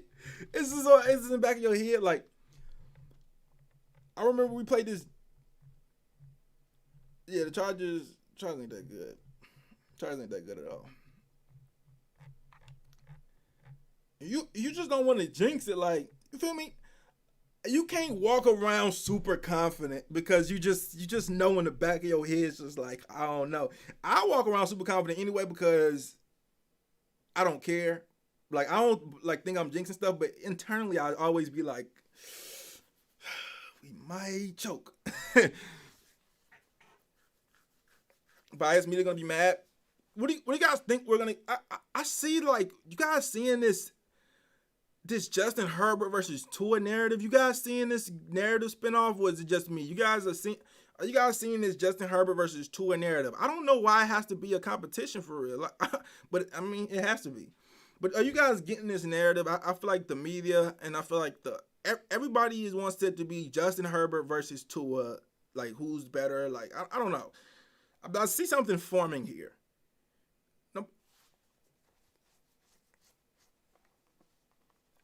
It's in the back of your head. Like, I remember we played this. Yeah, the Chargers ain't that good. Chargers ain't that good at all. You just don't want to jinx it. Like, you feel me? You can't walk around super confident because you just know in the back of your head it's just like, I don't know. I walk around super confident anyway because I don't care. Like, I don't like think I'm jinxing stuff, but internally I always be like, we might choke. Bias me, they're gonna be mad. What do you guys think we're gonna? I see, like, you guys seeing this Justin Herbert versus Tua narrative. You guys seeing this narrative spinoff? Or is it just me? Are you guys seeing this Justin Herbert versus Tua narrative? I don't know why it has to be a competition for real, like, but I mean, it has to be. But are you guys getting this narrative? I feel like the media and I feel like everybody wants it to be Justin Herbert versus Tua. Like, who's better? Like, I don't know. I see something forming here.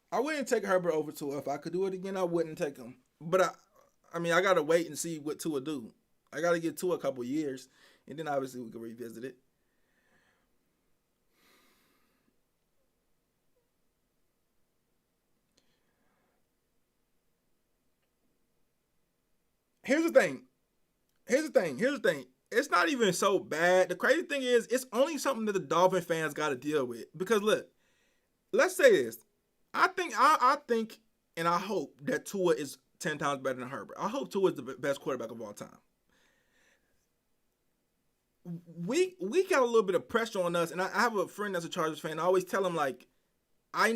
I wouldn't take Herbert over Tua. If I could do it again, I wouldn't take him. But I mean, I gotta wait and see what Tua do. I gotta give Tua a couple years, and then obviously we can revisit it. Here's the thing. It's not even so bad. The crazy thing is, it's only something that the Dolphin fans got to deal with. Because look, let's say this. I think, and I hope that Tua is 10 times better than Herbert. I hope Tua is the best quarterback of all time. We got a little bit of pressure on us, and I have a friend that's a Chargers fan. I always tell him, like, my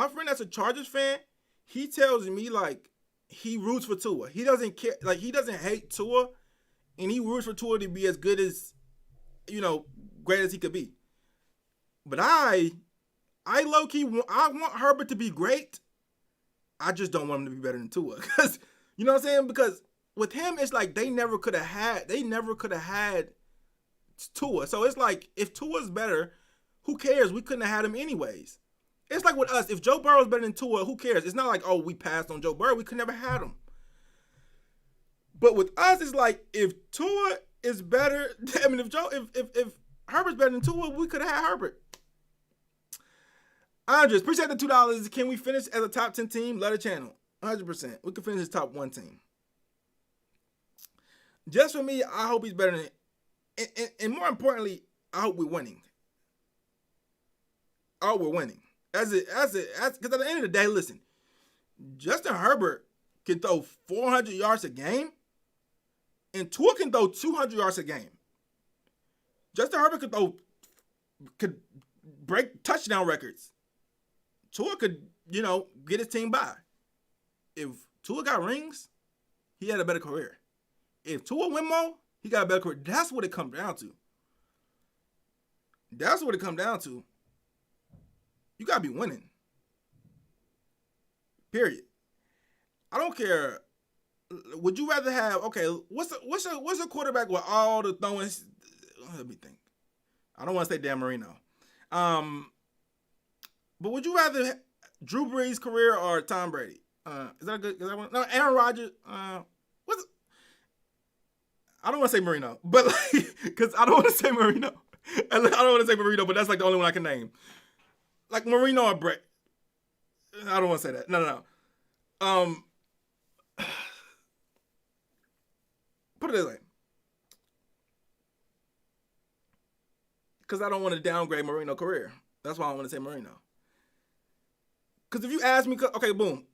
friend that's a Chargers fan, he tells me, like, he roots for Tua. He doesn't care, like, he doesn't hate Tua, and he roots for Tua to be as good as, great as he could be. But I low-key, I want Herbert to be great. I just don't want him to be better than Tua. Because, you know what I'm saying? Because with him, it's like they never could have had Tua. So it's like, if Tua's better, who cares? We couldn't have had him anyways. It's like with us. If Joe Burrow's better than Tua, who cares? It's not like, oh, we passed on Joe Burrow. We could never had him. But with us, it's like, if Tua is better, I mean, if Herbert's better than Tua, we could have had Herbert. Andres, appreciate the $2. Can we finish as a top 10 team? Let the channel. 100%. We can finish as top 1 team. Just for me, I hope he's better than, and more importantly, I hope we're winning. I hope we're winning. Because at the end of the day, listen, Justin Herbert can throw 400 yards a game. And Tua can throw 200 yards a game. Justin Herbert could break touchdown records. Tua could, get his team by. If Tua got rings, he had a better career. If Tua win more, he got a better career. That's what it comes down to. That's what it comes down to. You got to be winning. Period. I don't care. Would you rather have, okay, what's a quarterback with all the throwing? Let me think. I don't want to say Dan Marino. But would you rather Drew Brees' career or Tom Brady? Is that good? Is that one? No, Aaron Rodgers. I don't want to say Marino, but because I don't want to say Marino. I don't want to say Marino, but that's like the only one I can name. Like Marino or Brett. I don't want to say that. No. Put it this way. Because I don't want to downgrade Marino's career. That's why I want to say Marino. Because if you ask me, okay, boom.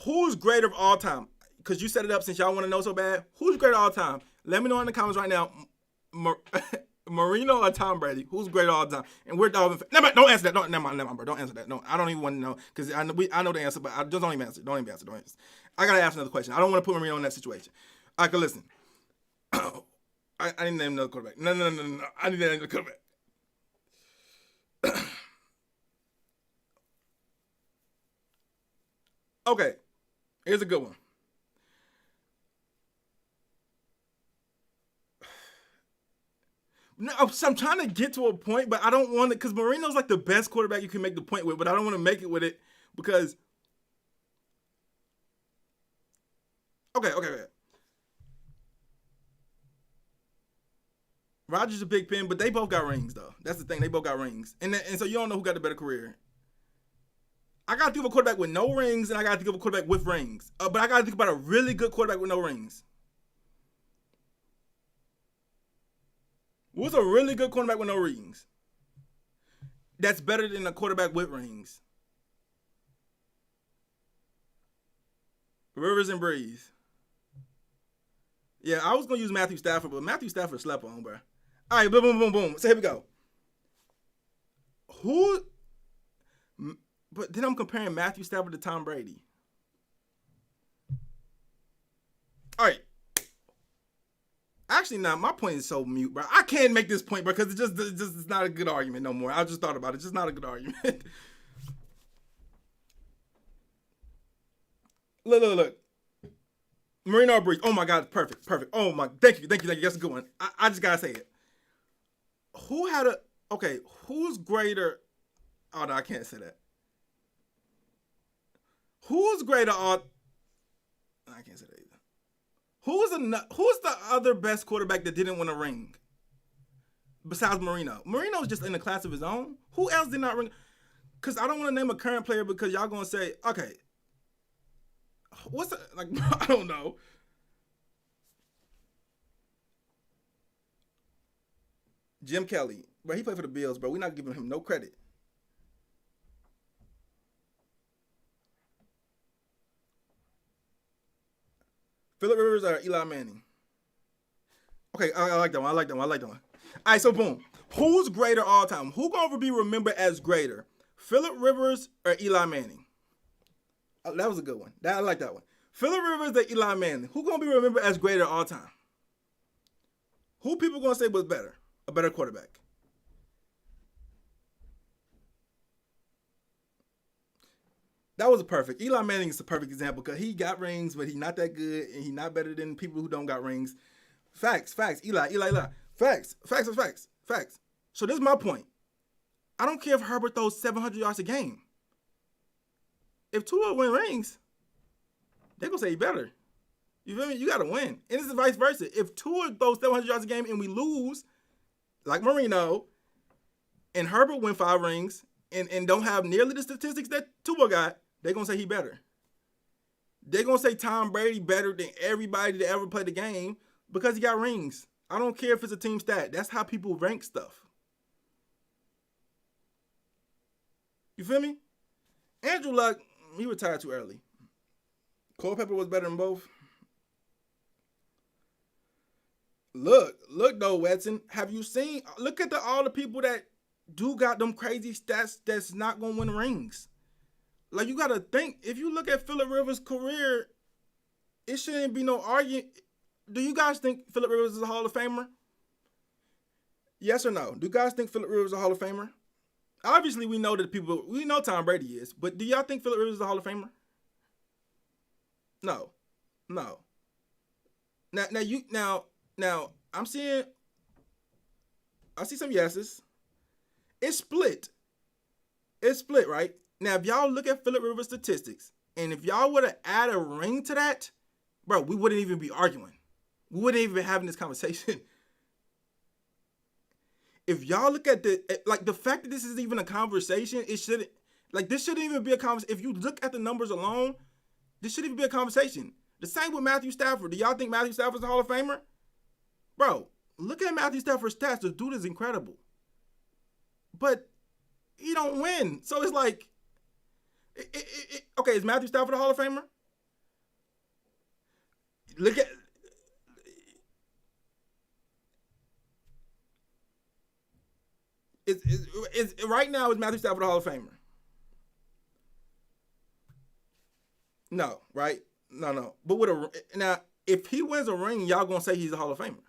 Who's greater of all time? Because you set it up since y'all want to know so bad. Who's greater of all time? Let me know in the comments right now. Marino or Tom Brady? Who's greater all time? And we're Dolphins. Don't answer that. Never mind, bro. Don't answer that. No, I don't even want to know. Because I know the answer, but I just don't even answer. Don't even answer. I got to ask another question. I don't want to put Marino in that situation. I can listen. I need to name another quarterback. No. I need to name another quarterback. Okay. Here's a good one. No, I'm trying to get to a point, but I don't want it because Marino's like the best quarterback you can make the point with, but I don't want to make it with it because. Okay. Rodgers a big pin, but they both got rings though. That's the thing. They both got rings, and so you don't know who got the better career. I got to think of a quarterback with no rings, and I got to think of a quarterback with rings. But I got to think about a really good quarterback with no rings. What's a really good quarterback with no rings? That's better than a quarterback with rings. Rivers and Breeze. Yeah, I was going to use Matthew Stafford, but Matthew Stafford slept on, bro. All right, boom. So here we go. But then I'm comparing Matthew Stafford to Tom Brady. All right. Actually, my point is so mute, bro. I can't make this point, bro, because it's not a good argument no more. I just thought about it. It's just not a good argument. Look. Marino Breeze. Oh, my God. Perfect. Oh, my. Thank you. That's a good one. I just got to say it. Who's greater? Oh, no, I can't say that. Who's greater on? I can't say that either. Who's the other best quarterback that didn't win a ring? Besides Marino. Marino's just in a class of his own. Who else did not ring? Because I don't want to name a current player because y'all going to say, okay, I don't know. Jim Kelly. Bro, he played for the Bills, bro. We're not giving him no credit. Phillip Rivers or Eli Manning? Okay, I like that one. All right, so boom. Who's greater all time? Who going to be remembered as greater? Phillip Rivers or Eli Manning? Oh, that was a good one. I like that one. Phillip Rivers or Eli Manning? Who going to be remembered as greater all time? Who people going to say was better? A better quarterback? That was a perfect. Eli Manning is a perfect example because he got rings, but he's not that good, and he's not better than people who don't got rings. Facts. Eli. Facts. So this is my point. I don't care if Herbert throws 700 yards a game. If Tua win rings, they're going to say he better. You feel me? You got to win. And it's vice versa. If Tua throws 700 yards a game and we lose, like Marino, and Herbert win 5 rings and don't have nearly the statistics that Tua got, they're going to say he better. They're going to say Tom Brady better than everybody that ever played the game because he got rings. I don't care if it's a team stat. That's how people rank stuff. You feel me? Andrew Luck, he retired too early. Culpepper was better than both. Look though, Wetson. Have you seen? Look at all the people that do got them crazy stats that's not gonna win rings. Like you gotta think. If you look at Phillip Rivers' career, it shouldn't be no argument. Do you guys think Phillip Rivers is a Hall of Famer? Yes or no? Do you guys think Phillip Rivers is a Hall of Famer? Obviously, we know Tom Brady is, but do y'all think Phillip Rivers is a Hall of Famer? No, no. Now I see some yeses. It's split. It's split, right? Now if y'all look at Phillip Rivers statistics, and if y'all would have added a ring to that, bro, we wouldn't even be arguing. We wouldn't even be having this conversation. If y'all look at the fact that this is even a conversation, this shouldn't even be a conversation. If you look at the numbers alone, this shouldn't even be a conversation. The same with Matthew Stafford. Do y'all think Matthew Stafford's a Hall of Famer? Bro, look at Matthew Stafford's stats. The dude is incredible. But he don't win. So it's like, okay, is Matthew Stafford a Hall of Famer? Look at... Right now, is Matthew Stafford a Hall of Famer? No, right? No. But now, if he wins a ring, y'all gonna say he's a Hall of Famer.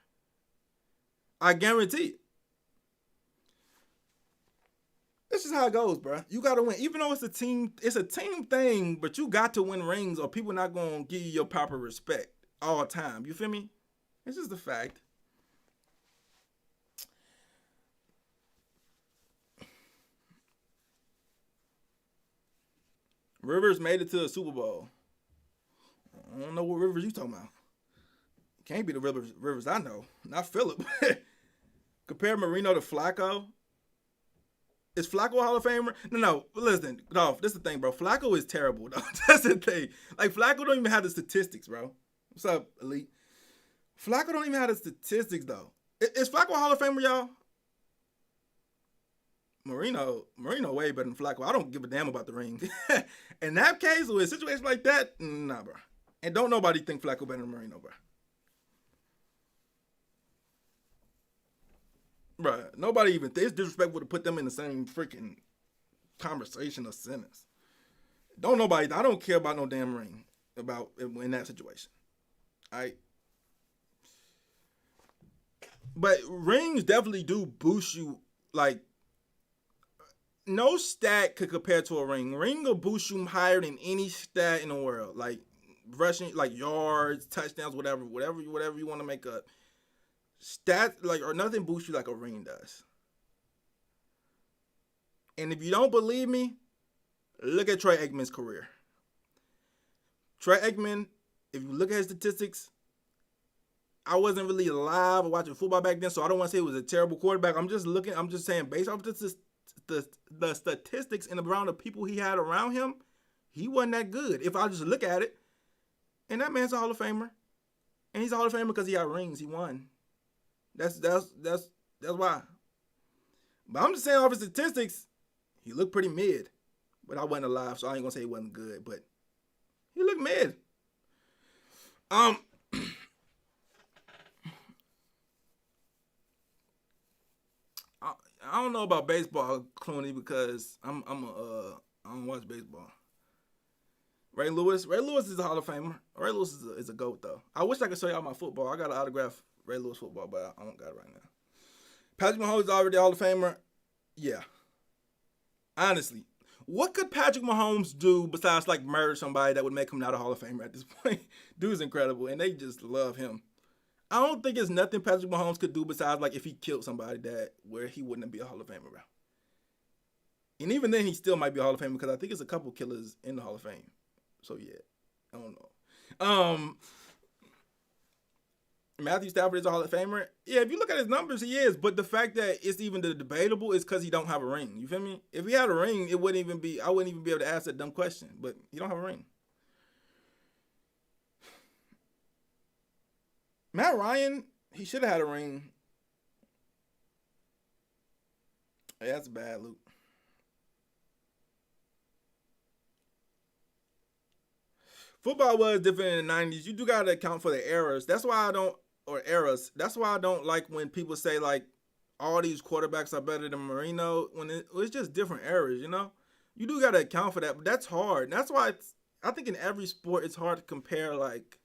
I guarantee it. This is how it goes, bro. You gotta win, even though it's a team thing. But you got to win rings, or people not gonna give you your proper respect all the time. You feel me? It's just a fact. Rivers made it to the Super Bowl. I don't know what Rivers you talking about. Can't be the Rivers I know. Not Phillip. Compare Marino to Flacco. Is Flacco a Hall of Famer? No. Listen, Dolph, this is the thing, bro. Flacco is terrible, though. That's the thing. Like, Flacco don't even have the statistics, bro. What's up, Elite? Flacco don't even have the statistics, though. Is Flacco a Hall of Famer, y'all? Marino way better than Flacco. I don't give a damn about the ring. In that case, with a situation like that, nah, bro. And don't nobody think Flacco better than Marino, bro. Bro, nobody even thinks. It's disrespectful to put them in the same freaking conversation or sentence. I don't care about no damn ring about in that situation. Alright? But rings definitely do boost you. Like, no stat could compare to a ring. Ring will boost you higher than any stat in the world. Like rushing, like yards, touchdowns, whatever you want to make up. Stats, like, or nothing boosts you like a ring does. And if you don't believe me, look at Troy Aikman's career. Troy Aikman, if you look at his statistics, I wasn't really alive or watching football back then, so I don't want to say he was a terrible quarterback. I'm just saying, based off the statistics and around the people he had around him, he wasn't that good. If I just look at it, and that man's a Hall of Famer, and he's a Hall of Famer because he got rings, he won. That's why. But I'm just saying, off his statistics, he looked pretty mid. But I wasn't alive, so I ain't gonna say he wasn't good. But he looked mid. I don't know about baseball, Clooney, because I don't watch baseball. Ray Lewis is a Hall of Famer. Ray Lewis is a GOAT, though. I wish I could show y'all my football. I got an autograph Ray Lewis football, but I don't got it right now. Patrick Mahomes is already a Hall of Famer. Yeah. Honestly, what could Patrick Mahomes do besides like murder somebody that would make him not a Hall of Famer at this point? Dude's incredible, and they just love him. I don't think there's nothing Patrick Mahomes could do besides like if he killed somebody that where he wouldn't be a Hall of Famer, bro. And even then, he still might be a Hall of Famer because I think there's a couple killers in the Hall of Fame. So yeah, I don't know. Matthew Stafford is a Hall of Famer. Yeah, if you look at his numbers, he is. But the fact that it's even debatable is because he don't have a ring. You feel me? If he had a ring, I wouldn't even be able to ask that dumb question. But he don't have a ring. Matt Ryan, he should have had a ring. Hey, that's bad, Luke. Football was different in the 90s. You do got to account for the errors. That's why I don't. or eras. That's why I don't like when people say like all these quarterbacks are better than Marino when it's just different eras. You do got to account for that, but that's hard. That's why I think in every sport it's hard to compare. Like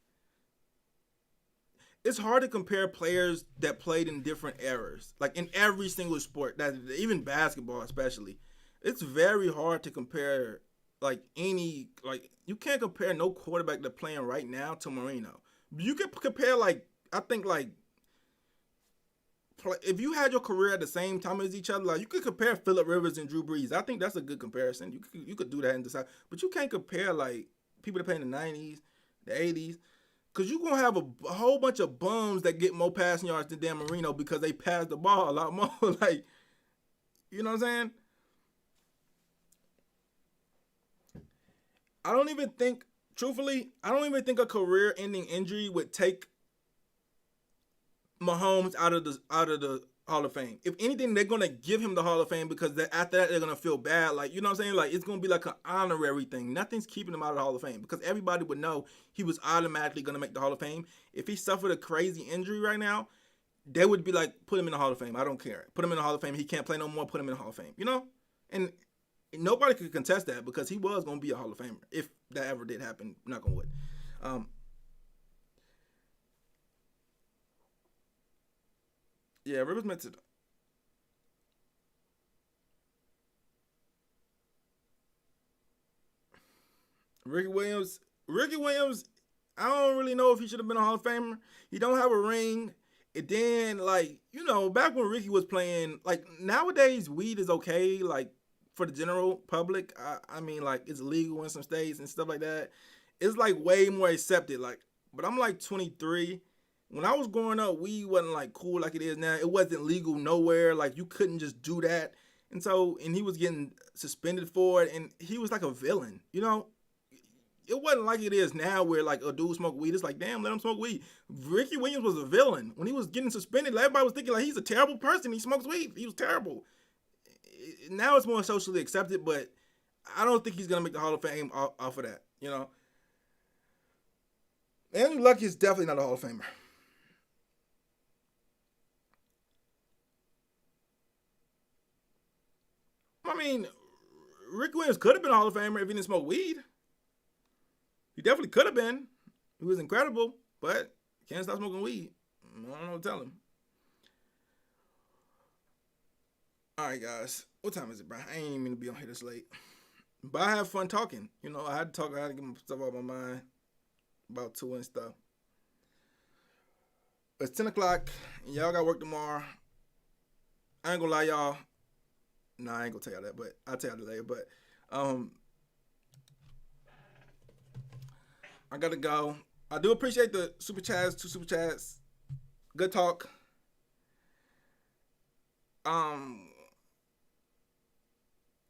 it's hard to compare players that played in different eras. Like in every single sport, that even basketball especially, it's very hard to compare. Like you can't compare no quarterback that's playing right now to Marino. You can compare like I think like if you had your career at the same time as each other, like you could compare Phillip Rivers and Drew Brees. I think that's a good comparison. You could do that and decide, but you can't compare like people that play in the '90s, the '80s, because you're gonna have a whole bunch of bums that get more passing yards than Dan Marino because they pass the ball a lot more. Like, you know what I'm saying? Truthfully, I don't even think a career-ending injury would take Mahomes out of the Hall of Fame. If anything, they're gonna give him the Hall of Fame because after that they're gonna feel bad. Like, you know what I'm saying? Like it's gonna be like an honorary thing. Nothing's keeping him out of the Hall of Fame because everybody would know he was automatically gonna make the Hall of Fame. If he suffered a crazy injury right now, they would be like, put him in the Hall of Fame. I don't care. Put him in the Hall of Fame. He can't play no more. Put him in the Hall of Fame. And nobody could contest that because he was gonna be a Hall of Famer if that ever did happen. Knock on wood. Yeah, Rivers meant to. Ricky Williams. Ricky Williams. I don't really know if he should have been a Hall of Famer. He don't have a ring. And then, like, back when Ricky was playing, like, nowadays weed is okay, like, for the general public. I mean, like, it's legal in some states and stuff like that. It's, like, way more accepted. Like, but I'm, like, 23. When I was growing up, weed wasn't, like, cool like it is now. It wasn't legal nowhere. Like, you couldn't just do that. And he was getting suspended for it, and he was, like, a villain, It wasn't like it is now where, like, a dude smoke weed. It's like, damn, let him smoke weed. Ricky Williams was a villain. When he was getting suspended, everybody was thinking, like, he's a terrible person. He smokes weed. He was terrible. Now it's more socially accepted, but I don't think he's going to make the Hall of Fame off of that, Andrew Luck is definitely not a Hall of Famer. I mean, Ricky Williams could have been a Hall of Famer if he didn't smoke weed. He definitely could have been. He was incredible, but can't stop smoking weed. I don't know what to tell him. All right, guys. What time is it, bro? I ain't even mean to be on here this late. But I have fun talking. I had to get my stuff out of my mind about Tua and stuff. It's 10 o'clock. And y'all got work tomorrow. I ain't gonna lie, y'all. Nah, I ain't gonna tell y'all that, but I'll tell y'all that later. But I gotta go. I do appreciate the super chats, 2 super chats. Good talk.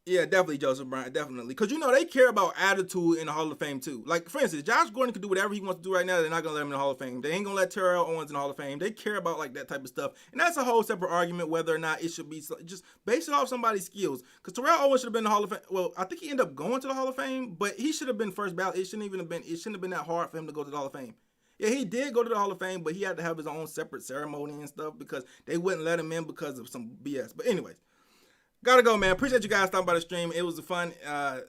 Yeah, definitely Joseph Bryant, definitely. Because, they care about attitude in the Hall of Fame, too. Like, for instance, Josh Gordon can do whatever he wants to do right now. They're not going to let him in the Hall of Fame. They ain't going to let Terrell Owens in the Hall of Fame. They care about, like, that type of stuff. And that's a whole separate argument whether or not it should be. Just base it off somebody's skills. Because Terrell Owens should have been in the Hall of Fame. Well, I think he ended up going to the Hall of Fame, but he should have been first ballot. It shouldn't have been that hard for him to go to the Hall of Fame. Yeah, he did go to the Hall of Fame, but he had to have his own separate ceremony and stuff because they wouldn't let him in because of some BS. But anyways. Gotta go, man. Appreciate you guys stopping by the stream. It was fun. How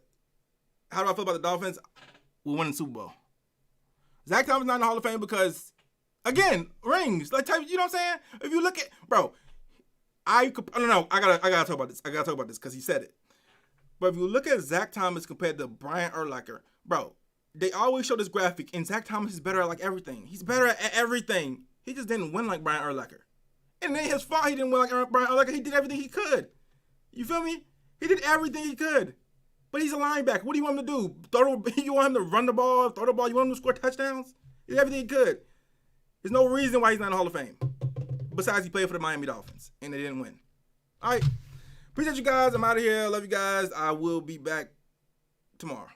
do I feel about the Dolphins? We're winning the Super Bowl. Zach Thomas not in the Hall of Fame because, again, rings. Like, you know what I'm saying? If you look at, bro, I don't know. I gotta talk about this. Because he said it. But if you look at Zach Thomas compared to Brian Urlacher, bro, they always show this graphic, and Zach Thomas is better at, like, everything. He's better at everything. He just didn't win like Brian Urlacher. And then his fault he didn't win like Brian Urlacher. He did everything he could. You feel me? He did everything he could. But he's a linebacker. What do you want him to do? You want him to run the ball, throw the ball? You want him to score touchdowns? He did everything he could. There's no reason why he's not in the Hall of Fame. Besides, he played for the Miami Dolphins, and they didn't win. All right. Appreciate you guys. I'm out of here. Love you guys. I will be back tomorrow.